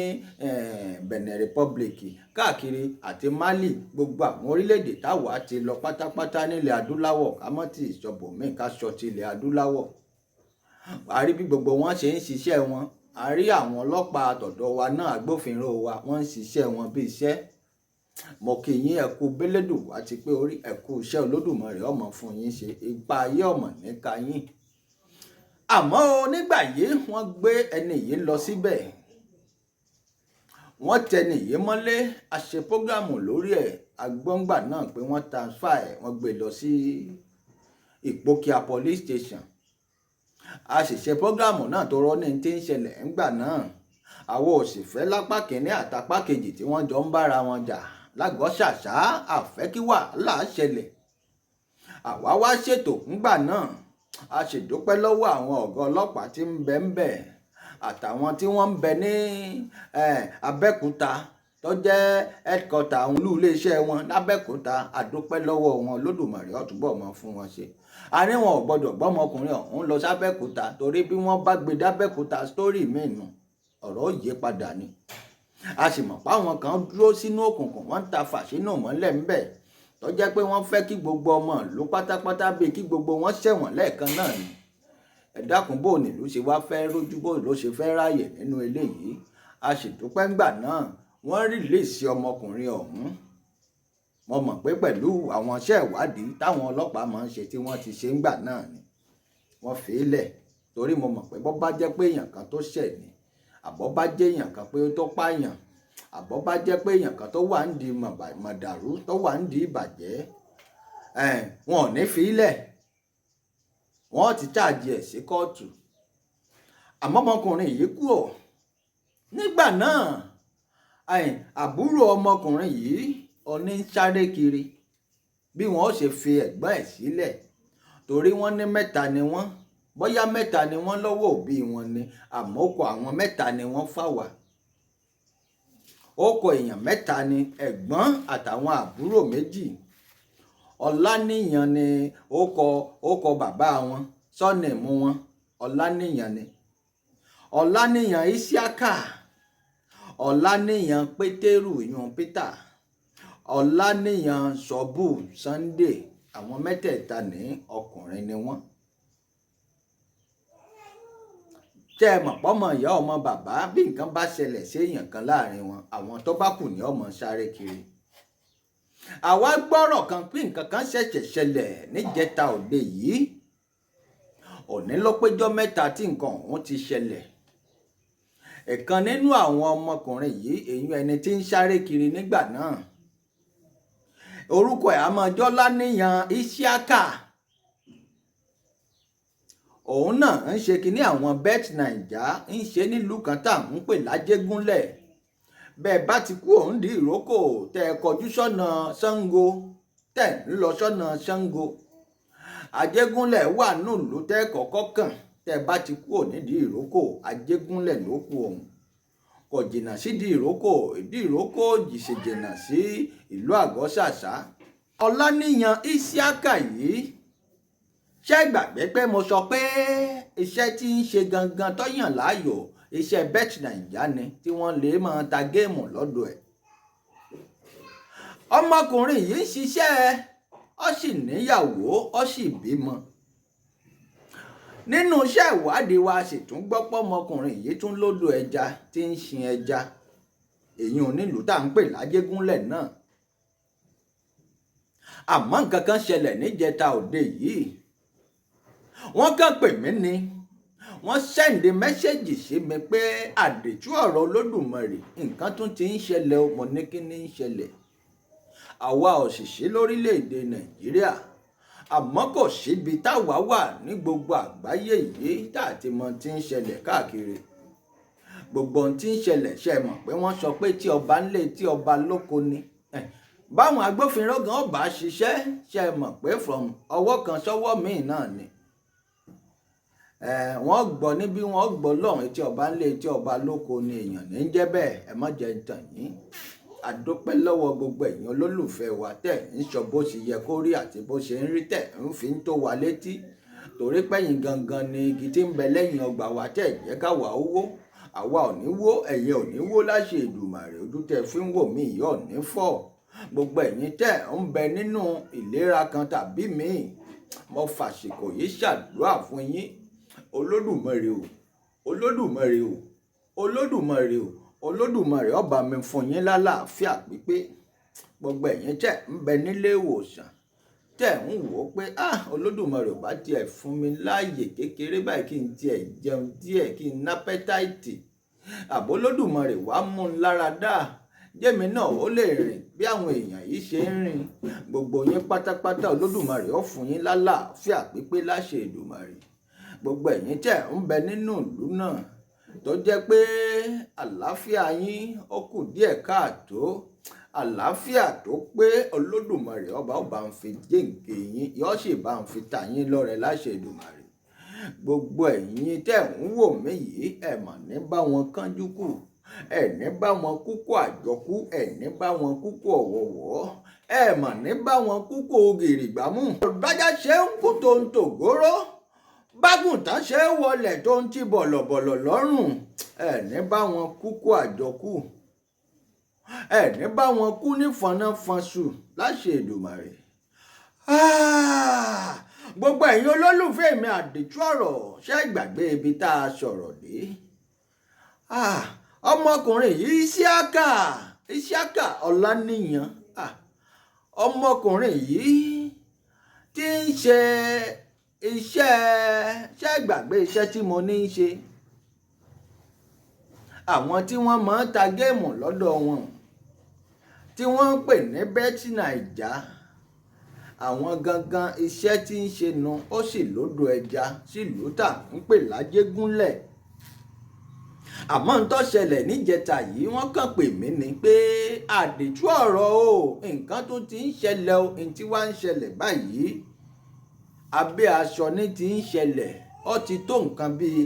Benin Republic káàkiri àti Mali. Gbogbo àwọn orílẹ̀-èdè táwa ti lọ pátápátá nílẹ̀ adúláwọ̀, ká mọ́ tí ìṣọ̀bọ̀mí ká sọ ti ilẹ̀ adúláwọ̀. A rí bí gbogbo wọn ṣe ń ṣiṣẹ́ wọn. A rí àwọn ọlọ́pàá àtọ̀dọ̀ wa náà, agbófinró wa, wọ́n ń ṣiṣẹ́ wọn bí iṣẹ́. Mo kí yín ẹ kú bẹ́lẹ́dùn àti pé orí ẹ kú iṣẹ́ Olódùmarè ọmọ fún yín ṣe, ipa ayé ọmọ níka yín. Àmọ́ nígbà yìí wọ́n gbé ẹni yìí lọ síbẹ̀, wọ́n tẹni yìí mọ́lé. A ṣe prógrámù lórí ẹ̀, agbọ́ngbà náà pé wọ́n transfer ẹ̀, wọ́n gbé lọ sí Ìpókíà police station. A sì ṣe prógrámù náà tó rọ́ ní tí ń ṣẹlẹ̀ ńgbà náà. Àwọn ò sì fẹ́ lápá kìíní àtàpá kejì tí wọ́n jọ ń bára wọn jà l'Àgọ́-Ṣàṣà, àfẹ́ kí wàhálà ṣẹlẹ̀. Àwa wá ṣètò ńgbà náà. A sì dúpẹ́ lọ́wọ́ àwọn ọ̀gá ọlọ́pàá tí ń bẹ àtàwọn tí wọ́n ń bẹ ní Abẹ́òkúta tó jẹ́ headquarter àwọn olú iléeṣẹ́ wọn l'Abẹ́òkúta. A dúpẹ́ lọ́wọ́ wọn, Olódùmarè ó túbọ̀ mọ́ fún wọn ṣe. A ní wọn ò gbọdọ̀ gbọ́mọkùnrin ọ̀hún lọ sábẹ́òkúta, torí bí wọ́n bá gbé dábẹ́òkúta sítórì míì nù, ọ̀rọ̀ ó yí padà ni. A sì mọ̀ páwọn kan dúró sínú òkùnkùn, wọ́n ń ta fàṣínù mọ́lẹ̀ ńbẹ̀ tó jẹ́ pé wọ́n fẹ́ kí gbogbo ọmọ ìlú pátápátá bíi kí gbogbo wọn ṣẹ̀wọ̀n lẹ́ẹ̀kan náà ni. Ẹ dákun, bó nílùú ṣe wá fẹ́ rójú, bó ló ṣe fẹ́ ráàyè nínú eléyìí. A sì dúpẹ́ ńgbà náà wọ́n rìlíìsì ọmọkùnrin ọ̀hún. Mo mọ̀ pé pẹ̀lú àwọn iṣẹ́ ìwádìí táwọn ọlọ́pàá máa ń ṣe tí wọ́n ti ṣe ńgbà náà ni wọ́n fi í lẹ̀, torí mo mọ̀ pé bó bá jẹ́ pé èèyàn kan tó ṣẹ̀ ni, àbọ̀ bá jẹ́ èèyàn kan pé tó pààyàn, àbọ̀ bá jẹ́ pé èèyàn kan tó wà ń di mọ̀dàrú, tó wà ń di ìbàjẹ́, wọn ò ní fi í lẹ̀, wọ́n ti cháàjì ẹ̀ sí kóòtù. Àmọ́ ọmọkùnrin yìí kú ò. Nígbà náà àbúrò ọmọkùnrin yìí oní ń sáré kiri bí wọn ó ṣe fi ẹ̀gbọ́n ẹ̀ sílẹ̀, torí wọ́n ní mẹ́ta ni wọ́n, bóyá mẹ́ta ni wọ́n lọ́wọ́ òbí wọn ni, àmọ́ ó kọ àwọn mẹ́ta ni wọ́n fà wá. Ó kọ èèyàn mẹ́ta ni, ẹ̀gbọ́n àtàwọn àbúrò méjì. Ọláníyàn ni ó kọ bàbá wọn, sọ́nẹ̀mù wọn Ọláníyàn ni. Ọláníyàn Isiaka, Ọláníyàn Pétérù ìyún Peter, Ọláníyàn Sọ́bù Sunday. Àwọn mẹ́tẹ̀ẹ̀ta ní ọkùnrin ni wọ́n. Tẹ́ ẹ mọ̀ pọ́mọ ìyá ọmọ bàbá, bí nǹkan bá ṣẹlẹ̀ sí èèyàn kan láàrin wọn, àwọn tó bá kù ní ọmọ sáré kiri. Àwa gbọ́rọ̀ kan pé nǹkan kan ṣẹ̀ṣẹ̀ ṣẹlẹ̀ níjẹta òde yìí òní ló péjọ́ mẹ́ta tí nǹkan ọ̀hún ti ṣẹlẹ̀. ẹ̀kan nínú àwọn ọmọkùnrin yìí èyí ẹni tí ń sáré kiri nígbà náà orúkọ ẹ̀ àmọ́jọ́lá níyan Isiaka. òun náà ń ṣe kinní àwọn bet naija ń ṣe nílùú kan tá à ń pè lájégúnlẹ̀. bẹ́ẹ̀ bá ti kú òun di ìrókò tẹ́ ẹ kọjú sọ́nà Ṣàngó tẹ́ ń lọ sọ́nà Ṣàngó. Ajégúnlẹ̀ wà nílùú tẹ́ kọ́kọ́ kàn tẹ́ bá ti kú òní di ìrókò Ajégúnlẹ̀ ló kù òun. kò jìnnà sí di ìrókò jìṣe jìnnà sí ìlú Àgọ́-Ṣàṣà. Ọláníyan Isiaka yìí ṣé gbàgbé pé mo sọ pé iṣẹ́ tí ń ṣe gangan tó yàn láàyò iṣẹ́ bet naija ni tí wọ́n lè máa ta géèmù lọ́dọ̀ ẹ̀. ọmọkùnrin yìí ń ṣiṣẹ́ ó sì níyàwó ó sì bímọ. nínú iṣẹ́ ìwádìí wa sì tún gbọ́ pé ọmọkùnrin yìí tún lódò ẹja tí ń sin ẹja èyí ò nílùú tá à ń pè lájégúnlẹ̀ náà. àmọ́ nǹkan kan ṣẹlẹ̀ níjẹta òde yìí wọ́n kàn pè mí ni wọ́n sẹ́ǹdì mẹ́sẹ̀gì sí mi pé àdìtú ọ̀rọ̀ Olódùmarè nǹkan tún ti ń ṣẹlẹ̀ mo ní kí ni ń ṣẹlẹ̀. àwa òṣìṣẹ́ lórílẹ̀‐èdè Nàìjíríà àmọ́ kò síbi táwa wà ní gbogbo àgbáyé yìí tá a ti mọ tí ń ṣẹlẹ̀ káàkiri. gbogbo ohun tí ń ṣẹlẹ̀ ṣe mọ̀ pé wọ́n sọ pé tí ọba ńlé tí ọba lóko ni. báwọn agbófinró gan ọba ṣiṣẹ́ ṣe mọ̀ pé from ọwọ́ kan sọ́wọ́ míì náà ni. wọ́n gbọ́ níbí wọ́n gbọ́ lọ́hùn etí ọba ńlé etí ọba lóko ni èèyàn ní jẹ́ bẹ́ẹ̀ ẹ má jẹ́ tàn yín. àdópẹ́ lọ́wọ́ gbogbo ẹ̀yin olólùfẹ́ wa tẹ̀ ń sọ bó ṣe yẹ kó rí àti bó ṣe ń rí tẹ̀ ń fi ń tó wa létí torí pẹ́yìn gangan ni igi tí ń bẹ lẹ́yìn ọgbà wa tẹ̀ jẹ́ káwa ó wó àwa ò ní wó ẹ̀yin ò ní wó láṣẹ Èdùmàrè ojú tẹ̀ fi ń wò mí yìí ò ní fọ́ gbogbo ẹ̀yin tẹ̀ ń bẹ nínú ìlera kan tàbí míì mo fàṣìkò yìí ṣàdúrà fún yín Olódùmarè o Olódùmarè o Olódùmarè o Olódùmarè ó bá mi fún yín lálàáfíà pípé gbogbo ẹ̀yin tẹ̀ ń bẹ nílé ìwòsàn tẹ̀ ń wò ó pé Olódùmarè ò bá tiẹ̀ fún mi láàyè kékeré báyìí kí n tiẹ̀ jẹun díẹ̀ kí n nápẹ́táìtì àbó Olódùmarè wá mú un lára dá jẹ́mi náà ó lè rìn bí àwọn èèyàn yìí ṣe ń rìn gbogbo yín pátápátá Olódùmarè ó fún yín lálàáfíà pípé láṣẹ Èdùmàrè gbogbo ẹ̀yin tẹ̀ ń bẹ nínú ìlú náà tó jẹ́ pé àlàáfíà yín ó kù díẹ̀ káàtó àlàáfíà tó pé Olódùmarè ọba ó bá ń fi jíǹkì yín yóò sì bá ń fi ta yín lọ́rẹ láṣẹ Èdùmàrè gbogbo ẹ̀yin tẹ̀ ń wò mí yìí ẹ̀ mà ní bá wọn kánjú kù ẹ̀ ní bá wọn kúkú àjọkú ẹ̀ ní bá wọn kúkú ọ̀wọ̀wọ̀ ẹ̀ mà ní bá wọn kúkú gìrìgbámú. ọ̀dájà ṣe ń kú tó ń tògóró bágùntàn ṣe é wọlé tó ń ti bọ̀lọ̀bọ̀lọ̀ lọ́rùn ẹ̀ ní bá wọn kúkú àjọkú ẹ̀ ní bá wọn kú ní fọnáfọnṣù láṣẹ Èdùmàrè. gbogbo ẹ̀yin olólùfẹ́ mi àdìtú ọ̀rọ̀ ṣe gbàgbé ibi tá a sọ̀rọ̀ dé. ọmọkùnrin yìí Isiaka Ọláníyan ọmọkùnrin yìí tí ń ṣe ṣe gbàgbé iṣẹ́ tí mo ní í ṣe àwọn tí wọ́n máa ń ta géèmù lọ́dọ̀ wọn tí wọ́n ń pè ní bet naija àwọn gangan iṣẹ́ tí ń ṣe nu ó sì lódò ẹja sílùú tà ń pè lájégúnlẹ̀. àmọ́ ń tó ṣẹlẹ̀ níjẹta yìí wọ́n kàn pè mí ni pé àdìtú ọ̀rọ̀ o nǹkan tó ti ń ṣẹlẹ̀ o ní tí wàá ń ṣẹlẹ̀ báyìí abẹ́ aṣọ ní ti ń ṣẹlẹ̀ ó ti tó nǹkan bíi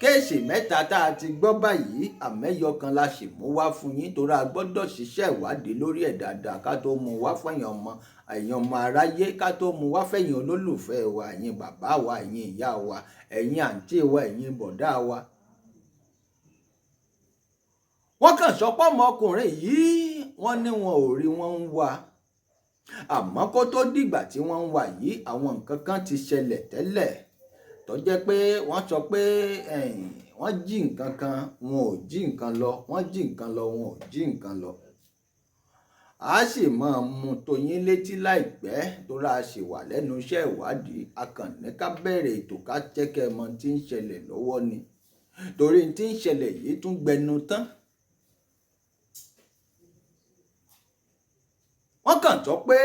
kéèsì mẹ́ta tá a ti gbọ́ báyìí àmẹ́yọ kan la sì mú wá fún yín torí a gbọ́dọ̀ ṣiṣẹ́ ìwádìí lórí ẹ̀ dáadáa ká tó mú wá fẹ́yìn ọmọ aráyé ká tó mú wá fẹ́yìn olólùfẹ́ wa ẹ̀yin bàbá wa ẹ̀yin ìyá wa ẹ̀yin àǹtí wa ẹ̀yin bọ̀dá wa. wọ́n kàn sọ pé ọmọkùnrin yìí wọ́n ní wọn ò rí wọn ń wá àmọ́ kó tó dìgbà tí wọ́n ń wá yìí àwọn nǹkan kan ti ṣẹlẹ̀ tẹ́lẹ̀ tó jẹ́ pé wọ́n sọ pé wọ́n jí nǹkan kan wọn ò jí nǹkan lọ wọ́n jí nǹkan lọ wọn ò jí nǹkan lọ. a sì máa mú tó yín létí láìpẹ́ tó rà ṣì wà lẹ́nu iṣẹ́ ìwádìí. Akànnì ká bẹ̀rẹ̀ ètò ká jẹ́kẹ́ mọ̀ tí ń ṣẹlẹ̀ lọ́wọ́ ni, torí tí ń ṣẹlẹ̀ yìí tún gbẹnu tán. wọ́n kàn sọ pé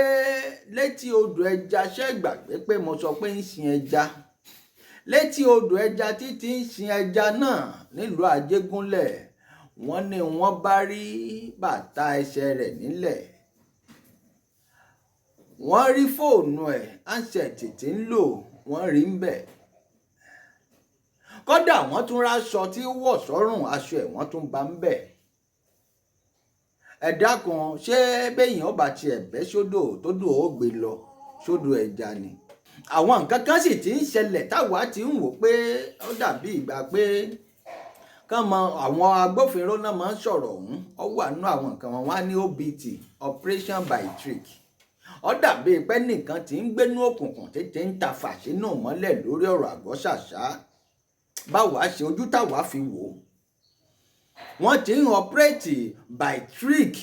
létí odò ẹja, ṣé gbàgbé pé mo sọ pé ń sin ẹja létí odò ẹja títí ń sin ẹja náà nílùú Àjẹgúnlẹ̀. wọ́n ní wọ́n bá rí bàtà ẹsẹ̀ rẹ̀ nílẹ̀, wọ́n rí fóònù ẹ̀ áńsẹ̀tì tí ń lò, wọ́n rí ń bẹ̀. kódà wọ́n tún ráṣọ tí wọ̀ sọ́rùn, aṣọ ẹ̀ wọ́n tún bá ń bẹ̀. ẹ dákun, ṣé béèyàn ọba tiẹ̀ bẹ́ sódò tó dùn ó gbé lọ sódò ẹja ni? àwọn nǹkan kan sì ti ń ṣẹlẹ̀ táwa ti ń wò pé ó dàbí ìgbà pé kán mọ àwọn agbófinró náà máa ń sọ̀rọ̀ ọ̀hún. ó wà nínú àwọn nǹkan wọn wá ní OBT, operation by trick. ó dàbí pé nìkan tí ń gbénú òkùnkùn tètè ń ta fàṣínù mọ́lẹ̀ lórí ọ̀rọ̀ Àgọ́ Ṣàṣà. báwa ṣe ojú táwa fi wò ó, wọ́n ti ń operate by trick.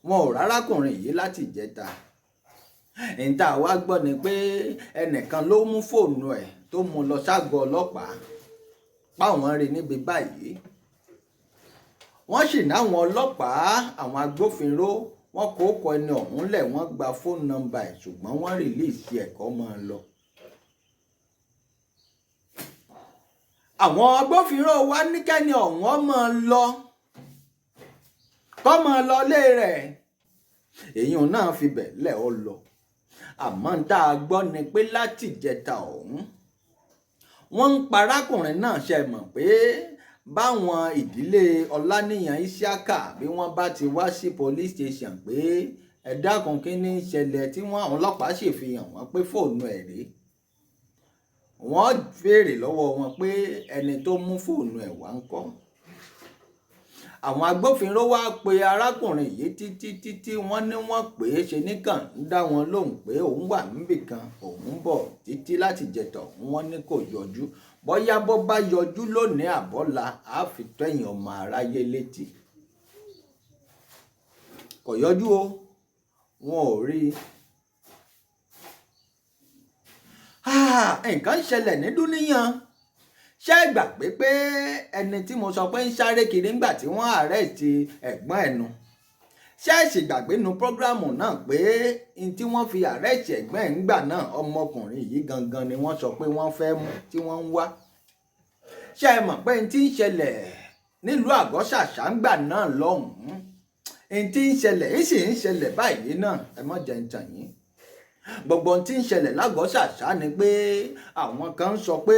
wọn ò rárákùnrin yìí láti ìjẹta. níta wá gbọ́ ni pé ẹnìkan ló mú fóònù ẹ̀ tó mú lọ ságọ́ ọlọ́pàá, páwọn rí níbi báyìí. wọ́n sì náwọn ọlọ́pàá, àwọn agbófinró, wọ́n kó kọ ẹni ọ̀hún lẹ̀, wọ́n gba fóònù nọ́mbà ẹ̀, ṣùgbọ́n wọ́n rìlíìsì ẹ̀kọ́ máa lọ. àwọn agbófinró wa ní kẹ́ni ọ̀hún máa lọ, kọ́ máa lọ lé rẹ̀. èèyàn náà fi bẹ̀ lẹ̀ ọ lọ. àmọ́ ń tá a gbọ́ ni pé láti ìjẹta ọ̀hún wọ́n ń parákùnrin náà, ṣe mọ̀ pé báwọn ìdílé Ọláníyàn Isiaka bí wọ́n bá ti wá sí police station pé ẹ dákun kí ní ṣẹlẹ̀, tí wọ́n àwọn ọlọ́pàá ṣèfihàn wọ́n pé fóònù ẹ̀ rí. wọ́n béèrè lọ́wọ́ wọn pé ẹni tó mú fóònù ẹ̀ wá ń kọ́. àwọn agbófinró wá pe arákùnrin yìí títí wọ́n ní wọ́n pè é, ṣe nìkan ń dá wọn lóhùn pé òun wà níbì kan, òun bọ̀ títí láti jẹ̀tọ̀, wọ́n ní kò yọjú. bóyá bó bá yọjú lónìí àbọ́là á fi tẹ̀yìn ọmọ aráyé létí. kò yọjú o, wọn ò rí i. nǹkan ń ṣẹlẹ̀ ní dúníyàn. ṣé ẹ gbàgbé pé ẹni tí mo sọ pé ń sáré kiri ńgbà tí wọ́n àrẹ́ẹ̀tì ẹ̀gbọ́n ẹ̀ nu? ṣé ẹ sì gbàgbé nu prógrámù náà pé n tí wọ́n fi àrẹ́ẹ̀tì ẹ̀gbọ́n ẹ̀ ńgbà náà, ọmọkùnrin yìí gangan ni wọ́n sọ pé wọ́n fẹ́ mú tí wọ́n ń wá. ṣé ẹ mọ̀ pé n tí ń ṣẹlẹ̀ nílùú Àgọ́ Ṣàṣà ńgbà náà lọ́hùn-ún, n tí ń ṣẹlẹ̀ ń sì ń ṣẹlẹ̀ báyìí náà, ẹ mọ̀ jẹ́ ń tàn yín. gbogbo ohun tí ń ṣẹlẹ̀ l'Àgọ́ Ṣàṣà ni pé àwọn kan ń sọ pé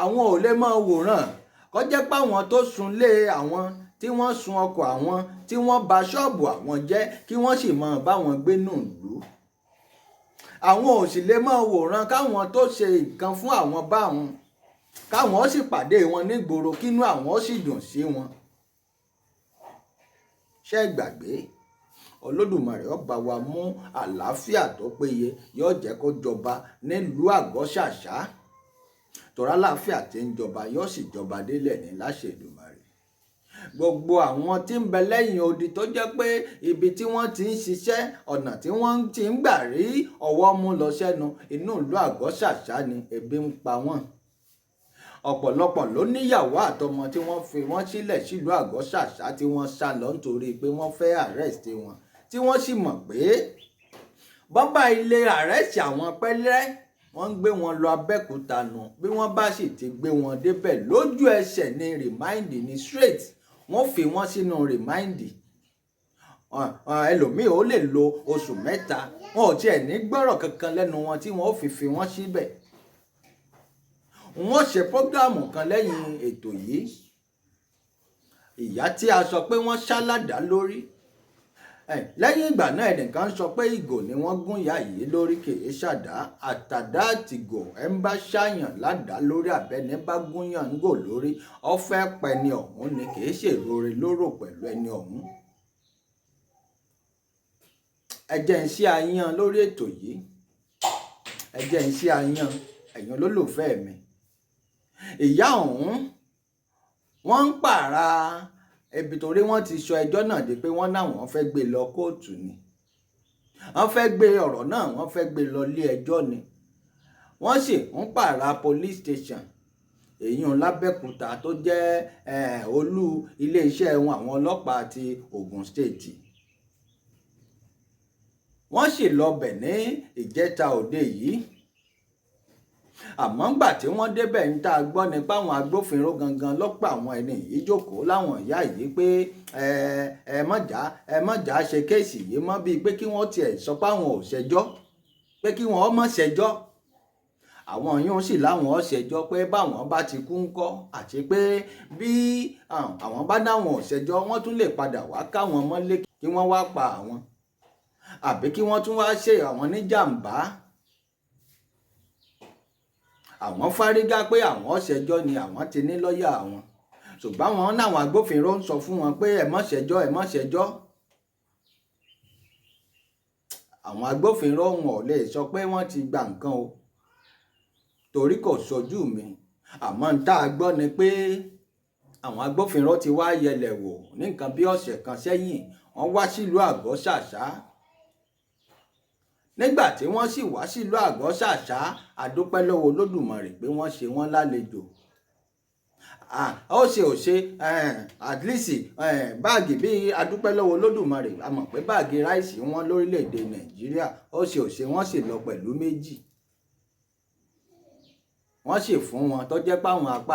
àwọn ò lè máa wòran kó jẹ́ pé àwọn tó sunlé àwọn, tí wọ́n sun ọkọ̀ àwọn, tí wọ́n bà ṣọ́ọ̀bù àwọn jẹ́, kí wọ́n sì máa bá wọn gbé nù ìlú. àwọn ò sì lè máa wòran káwọn tó ṣe nǹkan fún àwọn báwọn, káwọn sì pàdé wọn nígboro, kínú àwọn sì dùn sí wọn. ṣé gbàgbé? Olódùmarè ó bá wa mú àlàáfíà tó péye, yóò jẹ́ kó jọba nílùú Àgọ́ Ṣàṣà. tọ́ra àlàáfíà tí ń jọba yóò sì jọba délẹ̀ ní láṣẹ Èdùmàrè. gbogbo àwọn tí ń bẹ lẹ́yìn odi tó jẹ́ pé ibi tí wọ́n ti ń ṣiṣẹ́, ọ̀nà tí wọ́n ti ń gbà rí ọwọ́ mú lọ sẹ́nu, inú ìlú Àgọ́ Ṣàṣà ni ebi ń pa wọ́n. ọ̀pọ̀lọpọ̀ ló níyàwó àtọmọ tí wọ́n fi wọ́n sílẹ̀ sílùú Àgọ́ Ṣàṣà tí wọ́n sá lọ nítorí pé wọ́n fẹ́ arrest wọn, tí wọ́n sì mọ̀ pé bọ́bá ilé arrest àwọn pẹ́lẹ́, wọ́n ń gbé wọn lọ Abẹ́òkúta nù. bí wọ́n bá sì ti gbé wọn débẹ̀ lójú ẹsẹ̀ ní rìmáìndì ní straight, wọ́n fi wọ́n sínú rìmáìndì. ẹlòmíì ó lè lo oṣù mẹ́ta, wọn ò tiẹ̀ ní gbọ́rọ̀ kankan lẹ́nu wọn tí wọ́n ó fi wọ́n síbẹ̀. wọ́n ṣe prógráàmù kan lẹ́yìn ètò yìí, ìyá tí a sọ pé wọ́n ṣá ládàá lórí. lẹ́yìn ìgbà náà ẹnìkan sọ pé ìgò ni wọ́n gún ìyá yìí lórí, kìí ṣàdá. àtàdá àtìgò ẹ ń bá ṣàyàn ládàá lórí, àbẹ́ni bá gúnyàn ń gò lórí, ó fẹ́ pẹni ọ̀hún ni, kìí ṣèrore lóró pẹ̀lú ẹni ọ̀hún. ẹ jẹ́ ń ṣí àyàn lórí ètò yìí, ẹ jẹ́ ń ṣí àyàn, ẹ̀yin olólùfẹ́ mi. ìyá ọ̀hún wọ́n ń pààrà ebi torí wọ́n ti sọ ẹjọ́ náà di pé wọ́n náwọn fẹ́ gbé lọ kóòtù ni wọ́n fẹ́ gbé ọ̀rọ̀ náà wọ́n fẹ́ gbé lọ ilé ẹjọ́ ni wọ́n sì ń pààrà police station èyàn lábẹ́kúta tó jẹ́ olú iléeṣẹ́ wọn àwọn ọlọ́pàá ti Ògùn state wọ́n sì lọ bẹ̀ ní ìjẹta òde yìí àmọ́ ńgbà tí wọ́n débẹ̀ ń tá a gbọ́ nípa àwọn agbófinró gangan lọ́pọ̀ àwọn ẹni yìí jókòó láwọn ìyá yìí pé ẹ mọ̀já ṣe kéèsì yìí mọ́ bíi pé kí wọ́n tiẹ̀ sọ pé àwọn ò ṣẹjọ́ pé kí wọ́n má ṣẹjọ́ àwọn yóò sì láwọn ṣẹjọ́ pé báwọn bá ti kú ńkọ́ àti pé bí àwọn bá dáwọn ṣẹjọ́ wọ́n tún lè padà wá káwọn mọ́lé kí wọ́n wá pa àwọn àbí kí wọ́n tún wá ṣe àwọn níjàmbá àwọn fárígá pé àwọn ṣẹjọ́ ni àwọn ti ní lọ́ọ̀yà àwọn ṣùgbọ́n àwọn náwọn agbófinró ń sọ fún wọn pé ẹ má ṣẹjọ́ ẹ má ṣẹjọ́ àwọn agbófinró wọn ò lè sọ pé wọ́n ti gba nǹkan o torí kò sojú mi àmọ́ ń tá a gbọ́ ni pé àwọn agbófinró ti wá yẹlẹ̀ wò ní nǹkan bí ọ̀sẹ̀ kan sẹ́yìn wọ́n wá sílùú àgọ́ ṣàṣà nígbà tí wọ́n sì wá sílùú àgọ́ ṣàṣà àdúpẹ́ lọ́wọ́ Olódùmarè pé wọ́n ṣe wọ́n lálejò ó ṣe ò ṣe at least báàgì bíi àdúpẹ́ lọ́wọ́ Olódùmarè a mọ̀ pé báàgì ráìsì wọn lórílẹ̀‐èdè Nàìjíríà ó ṣe ò ṣe wọ́n sì lọ pẹ̀lú méjì wọ́n sì fún wọn tó jẹ́ pé àwọn apá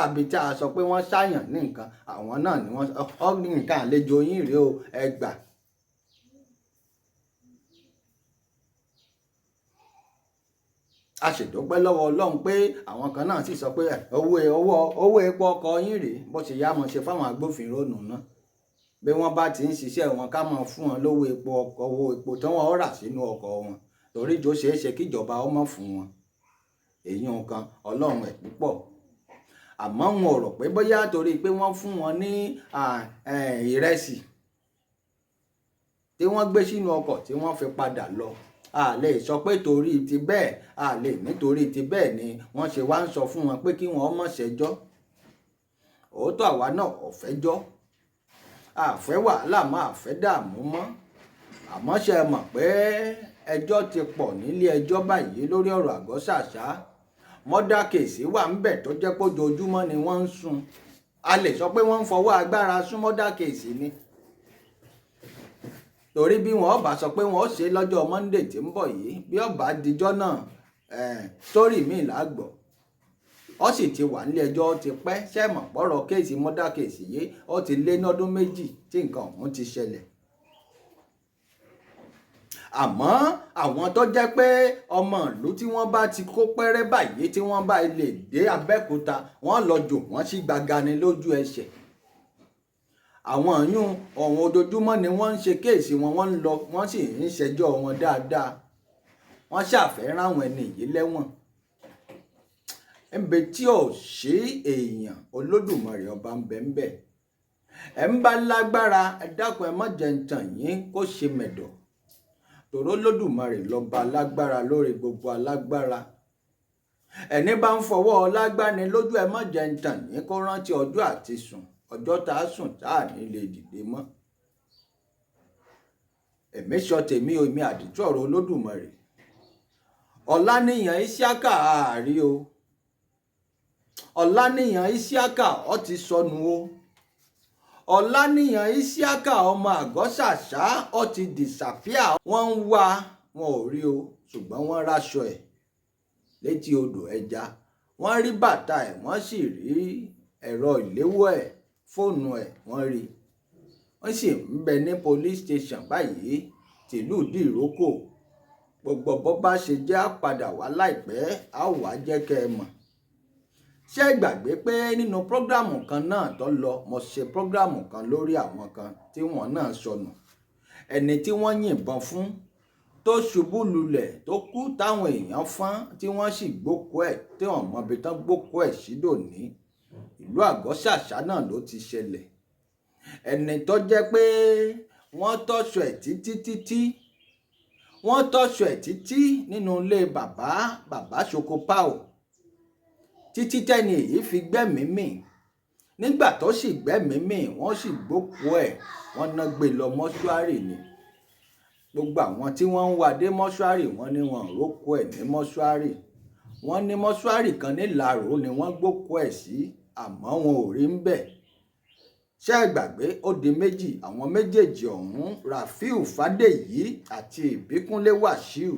abẹ tí a sọ pé wọ́n ṣàyàn ní nǹkan àwọn náà ni wọ́n nǹkan àlejò yín rèé o ẹ gbà. a ṣèdúpẹ́ lọ́wọ́ Ọlọ́run pé àwọn kan náà sì sọ pé owó epo ọkọ̀ yín rèé bó ṣe yá mọ̀ ṣe fáwọn agbófinró nù náà bí wọ́n bá ti ń ṣiṣẹ́ wọn ká mọ̀ fún wọn lówó epo tí wọ́n rà sínú ọkọ̀ wọn torí ìjọ ṣeé ṣe kíjọba ó mọ̀ fún wọn èyí nǹkan Ọlọ́run ẹ̀ púpọ̀ àmọ́ wọn ò rò pé bóyá torí pé wọ́n fún wọn ní ìrẹsì tí wọ́n gbé sínú ọkọ̀ tí wọ́n fi padà lọ a lè sọ pé torí ti bẹ́ẹ̀ a lè nítorí ti bẹ́ẹ̀ ni wọ́n ṣe wá ń sọ fún wọn pé kí wọ́n má ṣẹjọ́ òótọ́ àwa náà ò fẹ́jọ́ àfẹ́ wàhálà máa fẹ́ dààmú mọ́ àmọ́ ṣe mọ̀ pé ẹjọ́ ti pọ̀ nílé ẹjọ́ báyìí lórí ọ̀rọ̀ àgọ́ ṣàṣà mọ́dà kèsì wà ń bẹ̀ tó jẹ́ pé ojoojúmọ́ ni wọ́n ń sùn a lè sọ pé wọ́n ń fọwọ́ agbára sún mọ́dà kèsì ni torí bí wọ́n bá sọ pé wọ́n ṣe lọ́jọ́ Monday tí ń bọ̀ yìí bí ọba dijọ́ náà sórí mi làgbọ̀ ó sì ti wà nílé ẹjọ́ ti pẹ́ sẹ́mọ̀ pọ̀rọ̀ kéèsì mọ́dà kéèsì yìí ó ti lé lọ́dún méjì tí nǹkan ọ̀hún ti ṣẹlẹ̀ àmọ́ àwọn tó jẹ́ pé ọmọ ìlú tí wọ́n bá ti kó pẹ́rẹ́ báyìí tí wọ́n bá lè dé Abẹ́òkúta wọ́n lọ jò wọ́n sì gbagani lójú ẹsẹ̀ àwọn yún ọ̀hún ojoojúmọ́ ni wọ́n ń ṣe kéèsì wọn wọ́n ń lọ wọ́n sì ń ṣẹjọ́ wọn dáadáa wọ́n ṣàfẹ́ ráwọn ẹni yìí lẹ́wọ̀n ẹ̀ǹbẹ̀ tí ò sí èèyàn Olódùmarè ọba ń bẹ ń bẹ ẹ̀ ń bá lágbára ẹ dákun ẹ má jẹ́ ń tàn yín kó ṣe mẹ̀dọ̀ tòró Olódùmarè lọ́ba lágbára lórí gbogbo alágbára ẹni bá ń fọwọ́ lágbáni lójú ẹ má jẹ́ ń tàn yín kó rántí ọjọ́ àti sùn ọjọ́ tá a sùn tá a ní lè dìde mọ́ èmi sọ tèmi o èmi àdìtú ọ̀rọ̀ Olódùmarè Ọláníyàn Isiaka àárí o Ọláníyàn Isiaka ó ti sọnù o Ọláníyàn Isiaka ọmọ àgọ́ ṣàṣà ó ti disappear wọ́n ń wá wọn ò rí o ṣùgbọ́n wọ́n ráṣọ ẹ̀ létí odò ẹja wọ́n rí bàtà ẹ̀ wọ́n sì rí ẹ̀rọ ìléwọ́ ẹ̀ fóònù ẹ̀ wọ́n rí wọ́n sì ń bẹ ní police station báyìí tìlú Ìdíròkò gbogbo bó bá ṣe jẹ́ àpadà wá láìpẹ́ a ó wá jẹ́ kẹ́ ẹ mọ̀ ṣé gbàgbé pé nínú prógrámù kan náà tó lọ mo ṣe prógrámù kan lórí àwọn kan tí wọ́n náà sọnù ẹni tí wọ́n yìnbọn fún tó ṣubú lulẹ̀ tó kú táwọn èèyàn fọ́n tí wọ́n sì gbókú ẹ̀ tí wọ́n mọ ibi tán gbókú ẹ̀ sí dòní ìlú àgọ́ ṣàṣà náà ló ti ṣẹlẹ̀ ẹni tó jẹ́ pé wọ́n tọ́ṣọ ẹ̀ títí wọ́n tọ́ṣọ ẹ̀ títí nínú ilé bàbá Ṣokopao títí tẹ́ni èyí fi gbẹ́mìí mì. Nígbà tó sì gbẹ́mìí mì wọ́n sì gbókùú ẹ̀, wọ́n ná gbé lọ mọ́ṣúárì ni. Gbogbo àwọn tí wọ́n ń wá dé mọ́ṣúárì wọ́n ní wọn ò rókú ẹ̀ ní mọ́ṣúárì. Wọ́n ní mọ́ṣúárì kan ní Ìlaró ni wọ́n gbókùú ẹ̀ sí, àmọ́ wọn ò rí ń bẹ̀. Ṣé ẹ gbàgbé ó di méjì, àwọn méjèèjì ọ̀hún Rafiu Fádèyí àti Ìbíkúnlé Wàsíù.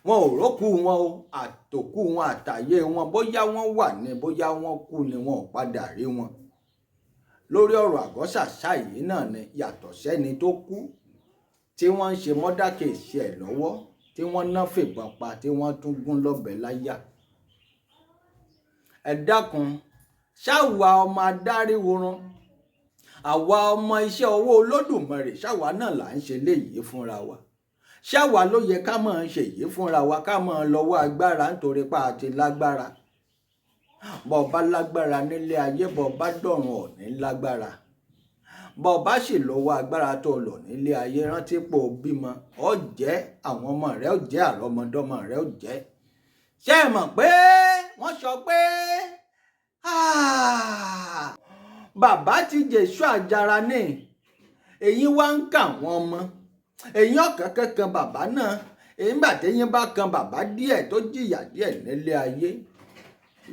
Wọn ò rókú wọn o, àtòkù wọn àtàyè wọn bóyá wọ́n wà ní bóyá wọ́n kú ni wọn ò padà rí wọn. Lórí ọ̀rọ̀ Àgọ́ Ṣàṣà yìí náà ni, yàtọ̀ sẹ́ni tó kú tí wọ́n ń ṣe mọ́dákèsí ẹ̀ lọ́wọ́, tí wọ́n ná fìbọn pa, tí wọ́n tún gún lọ́bẹ láyà. Ẹ dákun, ṣáwa ọmọ adáríhurun, àwa ọmọ iṣẹ́ ọwọ́ Olódùmarè, ṣáwa náà là ń ṣe léyìí fúnra wa. Ṣáwa ló yẹ ká máa ṣe yìí fúnra wa, ká máa lọ́wọ́ agbára nítorí pa àti lágbára. Bọ́ bá lágbára nílé ayé, bọ́ bá dọ̀run ò ní lágbára. Bọ́ bá sì lọ́wọ́ agbára tó lò nílé ayé, rántí pò bímọ, ó jẹ́ àwọn ọmọ rẹ̀, ó jẹ́ àrọ́mọdọ́mọ rẹ̀, ó jẹ́. Ṣé ẹ mọ̀ pé wọ́n sọ pé bàbá ti jèṣù àjàrà ní, èyí wá ń kà wọ́n mọ́. Èyí ọ̀kan kankan bàbá náà, èyí gbà téyín bá kan bàbá díẹ̀ tó jìyà díẹ̀ nílé ayé,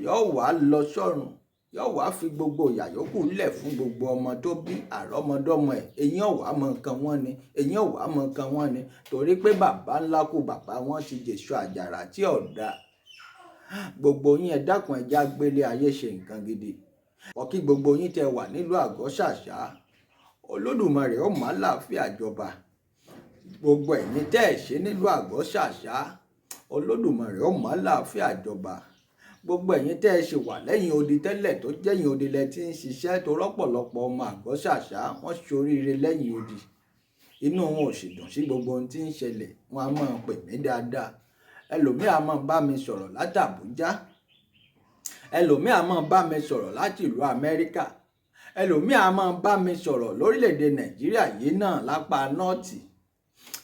yóò wá lọ sọ́run, yóò wá fi gbogbo ìyà yòókù lẹ̀ fún gbogbo ọmọ tó bí àrọ́mọdọ́mọ ẹ̀. Èyí ò wá mọ nǹkan wọn ni, èyí ò wá mọ nǹkan wọn ni, torí pé bàbá ńlá kú bàbá wọn ti jèṣù àjàrà tí ọ̀dà. Gbogbo yín ẹ dákun ẹ já gbélé ayé ṣe nǹkan gidi. Ọ̀kí gbogbo yín tẹ wà nílùú Àgọ́ Ṣàṣà, Olódùmarè ó máa láàfíà jọba. Gbogbo ẹ̀yin tẹ́ ẹ̀ ṣe nílùú Àgọ́ Ṣàṣà, Olódùmarè ó máa láàfíà jọba. Gbogbo ẹ̀yin tẹ́ ẹ ṣe wà lẹ́yìn odi tẹ́lẹ̀ tó jẹ́yìn odi lẹ ti ń ṣiṣẹ́, tó rọ́pọ̀lọpọ̀ ọmọ Àgọ́ Ṣàṣà wọ́n ṣoríire lẹ́yìn odi. Inú wọn ò sì dùn sí gbogbo ohun tí ń ṣẹlẹ̀, wọn a máa pè mí dáadáa. Ẹlòmíì a máa bá mi sọ̀rọ̀ láti Àbújá, ẹlòmíì a máa bá mi sọ̀rọ̀ láti ìlú Amẹ́ríkà, ẹlòmíì a máa bá mi sọ̀rọ̀ lórílẹ̀‐èdè Nàìjíríà yìí náà lápá nọ́ọ̀tì,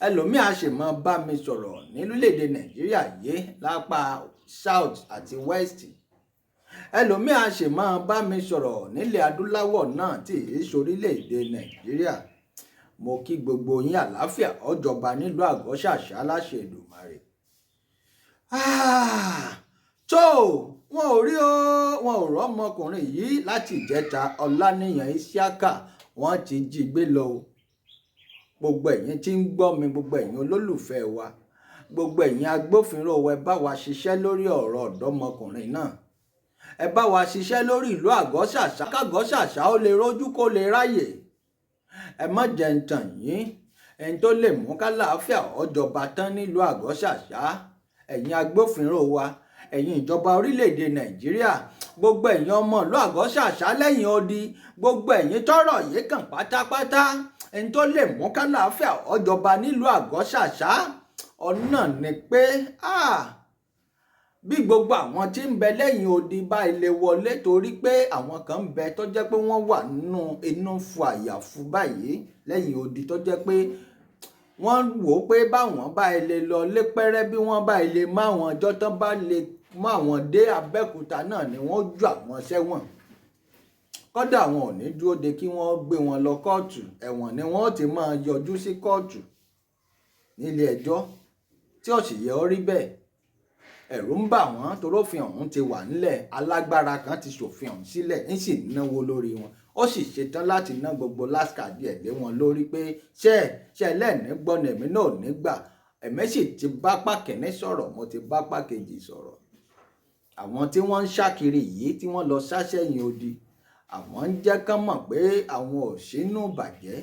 ẹlòmíì a sì máa bá mi sọ̀rọ̀ nílùú-èdè Nàìjíríà yìí lápá south àti west, ẹlòmíì a sì máa bá mi sọ̀rọ̀ nílẹ̀ adúláwọ̀ náà tí í ṣorílẹ̀‐èdè Nàìjíríà. Mo kí gbogbo yín àlàáfíà ó jọba nílùú Àgọ́ Ṣàṣà láṣẹ Èdùmàrè. Tó wọn ò rí wọn ò rọ́mọkùnrin yìí láti ìjẹta. Ọláníyàn Isiaka wọ́n ti jí gbé lọ o. Gbogbo ẹ̀yin tí ń gbọ́ mi, gbogbo ẹ̀yin olólùfẹ́ wa, gbogbo ẹ̀yin agbófinró wa, ẹ bá wa ṣiṣẹ́ lórí ọ̀rọ̀ ọ̀dọ́mọkùnrin náà. Ẹ bá wa ṣiṣẹ́ lórí ìlú Àgọ́ Ṣàṣà, k'Àgọ́ Ṣàṣà ó lè rójú kó lè ráyè. Ẹ má jẹ́ ń tàn yín, ẹni tó lè mú kálàáfíà ó jọba tán nílùú Àgọ́ Ṣàṣà. Ẹ̀yin agbófinró wa, ẹ̀yin ìjọba orílẹ̀-èdè Nàìjíríà, gbogbo ẹ̀yin ọmọ ìlú Àgọ́ Ṣàṣà lẹ́yìn odi, gbogbo ẹ̀yin tọ́rọ̀ yìí kàn pátápátá, ẹni tó lè mú kálàáfíà ó jọba nílùú Àgọ́ Ṣàṣà ọ̀nà ni pé bí gbogbo àwọn tí ń bẹ lẹ́yìn odi bá ilé wọlé, torí pé àwọn kan ń bẹ tó jẹ́ pé wọ́n wà nínú inú fún àyàfu báyìí lẹ́yìn odi, tó jẹ́ pé wọ́n wò ó pé báwọn bá ilé lọ lépẹ́rẹ́, bí wọ́n bá ilé mọ́ àwọn ọjọ́ tán bá lè mọ́ àwọn dé Abẹ́òkúta náà ni wọ́n ju àwọn sẹ́wọ̀n. Kódà wọn ò ní dúró de kí wọ́n gbé wọn lọ kóòtù, ẹ̀wọ̀n ni wọ́n ti máa yọjú sí kóòtù nílé ẹjọ́ tí ó sì yẹ ó rí bẹ́ẹ̀. Ẹ̀rù ń bà wọ́n torí òfin ọ̀hún ti wà nílẹ̀, alágbára kan ti ṣòfin ọ̀hún sílẹ̀, ń sì náwó lórí wọn. Ó sì ṣetán láti ná gbogbo láskàdí ẹ̀ lé wọn lórí pé ṣé ẹlẹ́ẹ̀ní gbọ́ ni èmi náà ò ní gbà. Ẹ̀mí sì ti bá pàkínní sọ̀rọ̀, mo ti bá pàkejì sọ̀rọ̀. Àwọn tí wọ́n ń ṣàkiri yìí tí wọ́n lọ sáṣẹ́yìn odi, àwọn ń jẹ́ kán mọ̀ pé àwọn ò sínú ìbàjẹ́,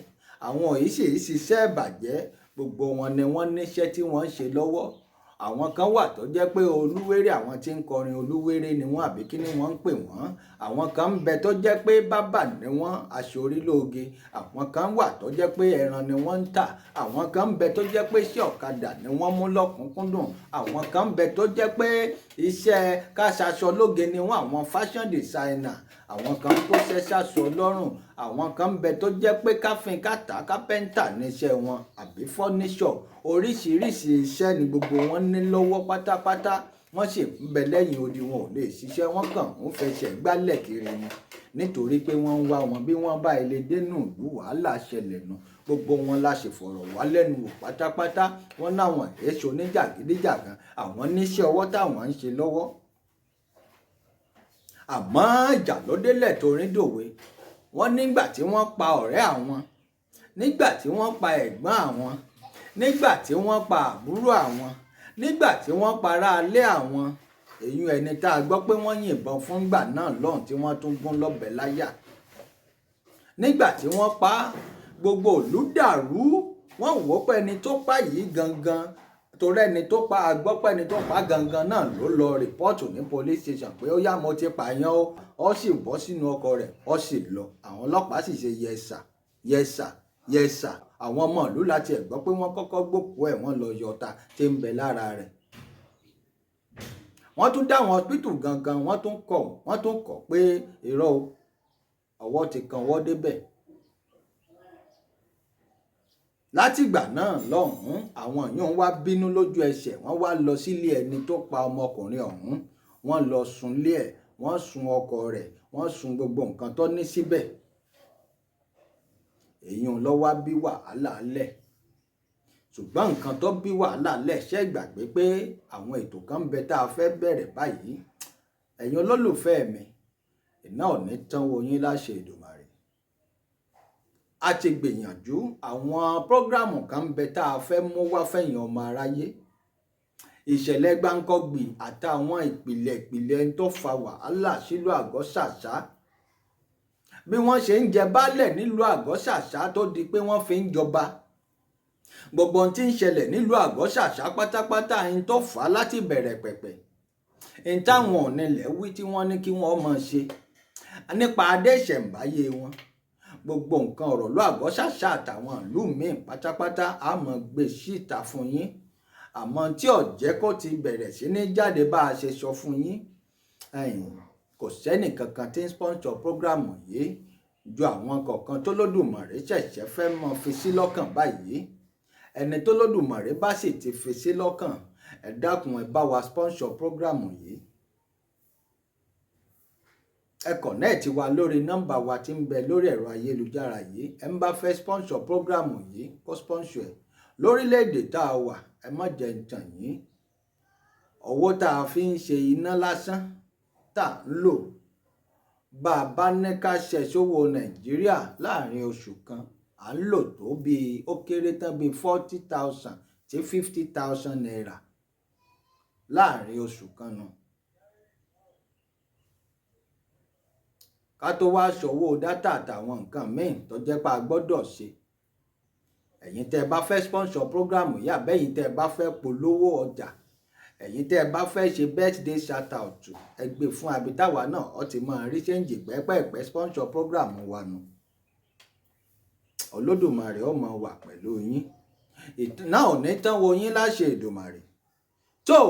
àwọn ò sì ṣiṣẹ́ ìbàjẹ́. Gbogbo wọn ni wọ́n níṣẹ́ tí wọ́n ń ṣe lọ́wọ́. Àwọn kan wà tó jẹ́ pé olúwéré, àwọn tí ń kọrin olúwéré ni wọ́n, àbí kí ni wọ́n ń pè wọ́n. Àwọn kan ń bẹ tó jẹ́ pé bábà ni wọ́n, aṣorílóge. Àwọn kan wà tó jẹ́ pé ẹran ni wọ́n ń tà. Àwọn kan ń bẹ tó jẹ́ pé iṣẹ́ ọ̀kadà ni wọ́n mú lọ́kùnkúndùn. Àwọn kan ń bẹ tó jẹ́ pé iṣẹ́ káṣaṣọ lóge ni wọ́n, àwọn fashion designer. Àwọn kan kó ṣẹ́ṣàṣọ lọ́rùn. Àwọn kan ń bẹ tó jẹ́ pé káfíńkàtà kápẹ́ńtà níṣẹ́ wọn, àbí fọ́níṣọ̀. Oríṣiríṣi iṣẹ́ ni gbogbo wọn ní lọ́wọ́ pátápátá. wọ́n sì ń bẹ lẹ́yìn odi, wọn ò lè ṣiṣẹ́, wọ́n kàn ń fẹsẹ̀ gbálẹ̀ kiri ni nítorí pé wọ́n ń wá wọn. Bí wọ́n bá ilé dénú ìlú wàhálà ṣẹlẹ̀ nù. Gbogbo wọn la ṣe fọ̀rọ̀ wá lẹ́nu wò pátápátá. Wọ́n náwọn èso oníjàgídíjàgan, àwọn níṣẹ́ ọwọ́ táwọn ń ṣe lọ́wọ́. Àmọ́ ìjà ló délẹ̀ torin dòwe. Wọ́n nígbà tí wọ́n pa ọ̀rẹ́ àwọn, nígbà tí wọ́n pa ẹ̀gbọ́n àwọn, nígbà tí wọ́n pa àbúrò àwọn, nígbà tí wọ́n para alé àwọn, èyí ẹni tá a gbọ́ pé wọ́n yìnbọn fún gbà náà lọ́hùn tí wọ́n tún gún lọ́bẹ láyà. Nígbà tí wọ́n pa gbogbo ìlú dàrú, wọ́n wò pé ẹni tó pa yìí gangan, torí ẹni tó pa agbọ́pẹ́ ẹni tó pa gangan náà ló lọ rìpọ́ọ̀tù ní police station pé ó yá mo ti pààyàn ó sì bọ́ sínú ọkọ̀ rẹ̀ ó sì lọ. Àwọn ọlọ́pàá sì ṣe yẹsà yẹsà yẹsà. Àwọn ọmọ ìlú láti ẹ̀ gbọ́ pé wọ́n kọ́kọ́ gbòkú ẹ̀ wọ́n lọ yọta tí ń bẹ lára rẹ̀. Wọ́n tún dá àwọn hospital gangan wọ́n tún kọ̀ pé irọ́ ọwọ́ ti kan ọwọ́ débẹ̀. Látìgbà náà lọ́hùn-ún àwọn èèyàn wá bínú lójú ẹsẹ̀, wọ́n wá lọ sílé ẹni tó pa ọmọkùnrin ọ̀hún, wọ́n lọ sunlé ẹ̀, wọ́n sun ọkọ rẹ̀, wọ́n sun gbogbo nǹkan tó ní síbẹ̀. Èyàn ló wá bí wàhálà lẹ̀. Ṣùgbọ́n nǹkan tó bí wàhálà lẹ̀ ṣe gbàgbé pé àwọn ètò kan ń bẹ tá a fẹ́ bẹ̀rẹ̀ báyìí. Ẹ̀yin olólùfẹ́ mi, iná ò ní tán wo yín láṣẹ Èdùmàrè. A ti gbìyànjú àwọn prógrámù kan ń bẹ tá a fẹ́ mú wá fẹ̀yìn ọmọ aráyé. Ìṣẹ̀lẹ̀ gbáǹkọ́gbì àtàwọn ìpìlẹ̀ tó fa wàhálà sílùú Àgọ́ Ṣàṣà. Bí wọ́n ṣe ń jẹ baálẹ̀ nílùú Àgọ́ Ṣàṣà tó di pé wọ́n fi ń jọba. Gbogbo ohun tí ń ṣẹlẹ̀ nílùú Àgọ́ Ṣàṣà pátápátá ń tó fà á láti bẹ̀rẹ̀ pẹ̀pẹ̀. Ń táwọn onílẹ̀ wí tí wọ́n ní kí wọ́n máa ṣe nípa adé ìṣẹ̀ǹbáyé wọn. Gbogbo nǹkan ọ̀rọ̀ ló Àgọ́ Ṣàṣà àtàwọn ìlú míì pátápátá á mọ̀ gbé síta fún yín. Àmọ́ tí ọ̀jẹ́ kò ti bẹ̀rẹ̀ sí ní jáde bá a ṣe sọ fún yín. Kò sẹ́nì kankan tí ń sponsor prógrámù yìí ju àwọn kọ̀ọ̀kan tó lódùmarè ṣẹ̀ṣẹ̀ fẹ́ mọ́ fi sí lọ́kàn báyìí. Ẹni tó lódùmarè bá sì ti fi sí lọ́kàn, ẹ dákun ẹ bá wa sponsor prógrámù yìí. Ẹ kọ̀nẹ́ẹ̀tì wa lórí nọ́mbà wa tí ń bẹ lórí ẹ̀rọ ayélujára yìí. Ẹ ń bá fẹ́ sponsor prógrámù yìí kó sponsor ẹ̀. Lórílẹ̀-èdè tá a wà, ẹ má jẹ́ ń tàn yín. Owó tá a fi ń ṣe iná lásán tá ń lò, bá a bá ní ká ṣe sówó Nàìjíríà láàrin oṣù kan, à ń lò tó bí ó kéré tán bí 40,000 sí 50,000 naira láàrin oṣù kan nù. Ká tó wá ṣòwò dátà àtàwọn nǹkan míì tó jẹ́ pé a gbọ́dọ̀ ṣe. Ẹ̀yin tẹ́ bá fẹ́ sponsor prógrámù yìí, àbẹ́yìn tẹ́ bá fẹ́ polówó ọjà, ẹ̀yin tẹ́ bá fẹ́ ṣe birthday shout out, ẹ gbé fún Abítáwà náà ó ti máa rí ṣẹ́ǹjì pẹ́pẹ́pẹ́ sponsor prógrámù wa nù. Olódùmarè ó máa wà pẹ̀lú yín. Náà ò ní tán wo yín láṣẹ Èdùmàrè. Tó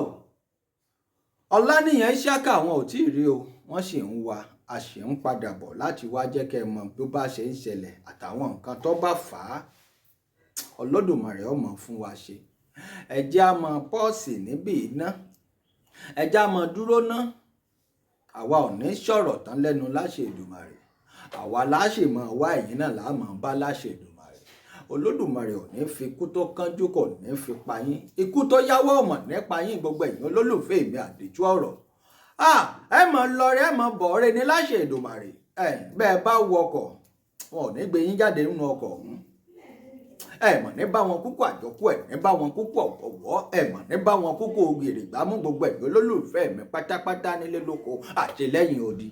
Ọláníyàn Ísíákà wọn ò tí ì rí o, wọ́n sì ń wá, a sì ń padà bọ̀ láti wá jẹ́ kẹ́ ẹ mọ̀ bí ó bá ṣe ń ṣẹlẹ̀ àtàwọn nǹkan tó bá fà á. Olódùmarè ó máa fún wa ṣe. Ẹ jẹ́ á máa pọ́ọ̀sì níbí iná, ẹ jẹ́ á máa dúró ná. Àwa ò ní sọ̀rọ̀ tán lẹ́nu láṣẹ Èdùmàrè. Àwa láṣẹ máa wá, ẹ̀yin náà là máa bá láṣẹ Èdùmàrè. Olódùmarè ò ní fi ikú tó kánjú, kò ní fi pa yín. Ikú tó yáwọ́ ọmọ nípa yín gbogbo ẹ̀yin olólùfẹ́ mi àdìtú ọ̀rọ̀. Ẹ mọ̀ lọ́rẹ́ ẹ mọ̀ bọ̀ọ́rẹ́ ní láṣẹ Èdùmàrè. Bẹ́ẹ̀ bá wọkọ̀, wọn ò ní gbé yín jáde nínú ọkọ̀ ọ̀hún. Ẹ mọ̀ ní bá wọn kúkú àjọkú, ẹ ní bá wọn kúkú ọ̀wọ́, ẹ mọ̀ ní bá wọn kúkú ògèrè gbámú gbogbo ẹ̀yin olólùfẹ́ mi pátápátá nílé lóko àti lẹ́yìn odi.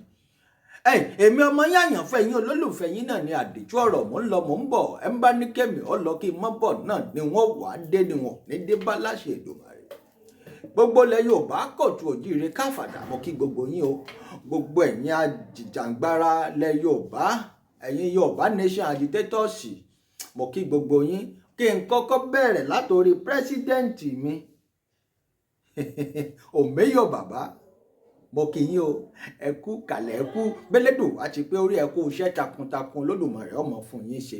Èmi ọmọ yín àyànfẹ́ yín olólùfẹ́ yín náà ní àdìtú ọ̀rọ̀, mò ń lọ mò ń bọ̀. Ẹ ń bá ní kẹ́mi ọ lọ kí n mọ́ bọ̀ náà ni wọ́n wà á dé ni wọ́n ní dé bá láṣẹ Èdùmàrè. Gbogbo ilẹ̀ Yorùbá kọ̀tù òjíire káfàdà mọ́ kí gbogbo yín o. Gbogbo ẹ̀yin ajìjàngbara lẹ̀ Yorùbá, ẹ̀yin Yorùbá nation agitators, mo kí gbogbo yín. Kí n kọ́kọ́ bẹ̀rẹ̀ látòrí pírẹ́sídẹ́ǹtì mi Òmẹ́yọ̀ bàbá, mo kí yín o. Ẹ kú kàlẹ̀, ẹ kú bẹ́lẹ́dùn àti pé orí ẹ kú iṣẹ́ takuntakun Olódùmarè ó máa fún yín ṣe.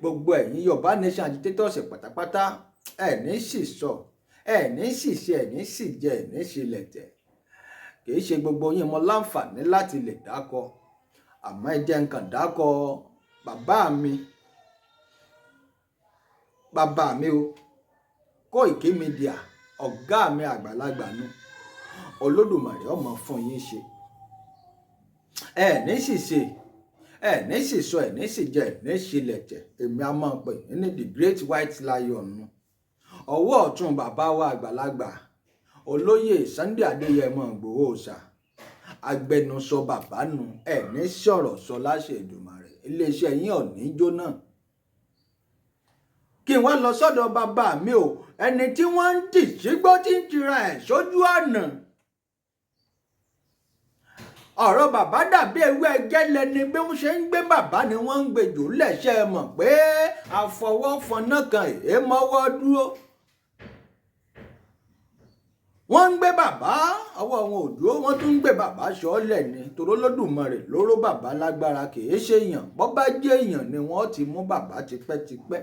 Gbogbo ẹ̀yin Yorùbá nation agitators pátápátá, ẹ ní sì sọ, ẹ̀ ní ṣìṣe ẹ̀ ní ṣìjẹ ẹ̀ ní ṣìlẹ̀tẹ̀. Kìí ṣe gbogbo yín mo láǹfààní láti lè dákọ, àmọ́ ẹ jẹ́ nǹkan dákọ bàbá mi o, Koiki Media, ọ̀gá mi àgbàlagbà nu. Olódùmarè ọmọ fún yín ṣe. Ẹ ní ṣìṣe, ẹ ní ṣìṣọ, ẹ ní ṣìjẹ, ẹ ní ṣìlẹ̀tẹ̀. Èmi a máa pè yín ní the great white lion nu. Ọwọ́ ọ̀tún bàbá wa àgbàlagbà olóyè Sunday Adéyẹmọ Ìgbòho Òòṣà, agbẹnusọ bàbá nu. Ẹ ní sọ̀rọ̀ sọ láṣẹ Èdùmàrè, iléeṣẹ́ yín ò ní jóná. Kí n wá lọ sọ́dọ̀ bàbá mi o, ẹni tí wọ́n ń tì sígbó tí ń tira ẹ̀ sójú ọ̀nà. Ọ̀rọ̀ bàbá dàbí ewé ẹgẹ́lẹ́ ni, bí wọ́n ṣe ń gbé bàbá ni wọ́n ń gbé jù lẹ́sẹ̀ mọ̀ pé àfọwọ́fọ̀nà kan èémọ́wọ́ dúró. Wọ́n ń gbé bàbá, ọwọ́ wọn ò dúró, wọ́n tún ń gbé bàbá sọ́ọ́lẹ̀ ni. Torí Olódùmarè ló ró bàbá lágbára, kìí ṣe èèyàn. Bọ́ bá jẹ́ èèyàn ni wọ́n ti mú bàbá tipẹ́tipẹ́.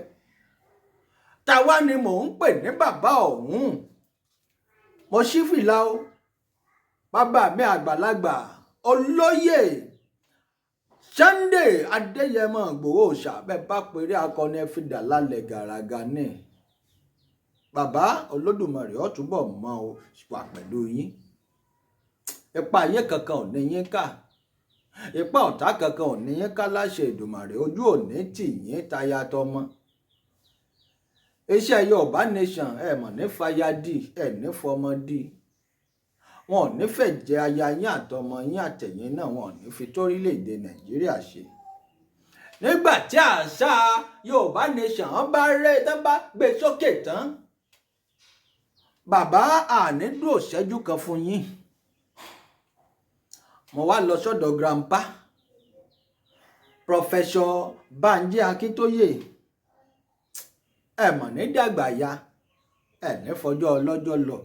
Tàwa ni mò ń pè ní bàbá ọ̀hún. Mo ṣí fìlà o. Bàbá mi àgbàlagbà olóyè Sunday Adéyẹmọ Ìgbòho Òòṣà, bẹ́ẹ̀ bá péré akọni ẹ fi dà lálẹ́ gàràgà ní. Bàbá Olódùmarè ó túbọ̀ mọ́ o wà pẹ̀lú yín. Ipa ayé kankan ò ní yín ká. Ipa ọ̀tá kankan ò ní yín ká láṣẹ Èdùmàrè. Ojú ò ní tì yín táyà tọmọ. Iṣẹ́ Yorùbá Nation ẹ mọ̀ ní fàyàdì, ẹ ní fọmọdì. Wọn ò ní fẹ́ jẹ aya yín àtọmọ yín àtẹ̀yìn náà, wọn ò ní fi torílẹ̀-èdè Nàìjíríà ṣe. Nígbà tí àṣà Yorùbá Nation bá rẹ̀ tán bá gbé sókè tán, bàbá àní dúró ṣẹ́jú kan fún yín. Mo wá lọ sọ́dọ̀ grandpa Professor Banji Akíntóyè. Ẹ mọ̀ ní dàgbà ya, ẹ ní fọjọ́ ọlọ́jọ́ lọ.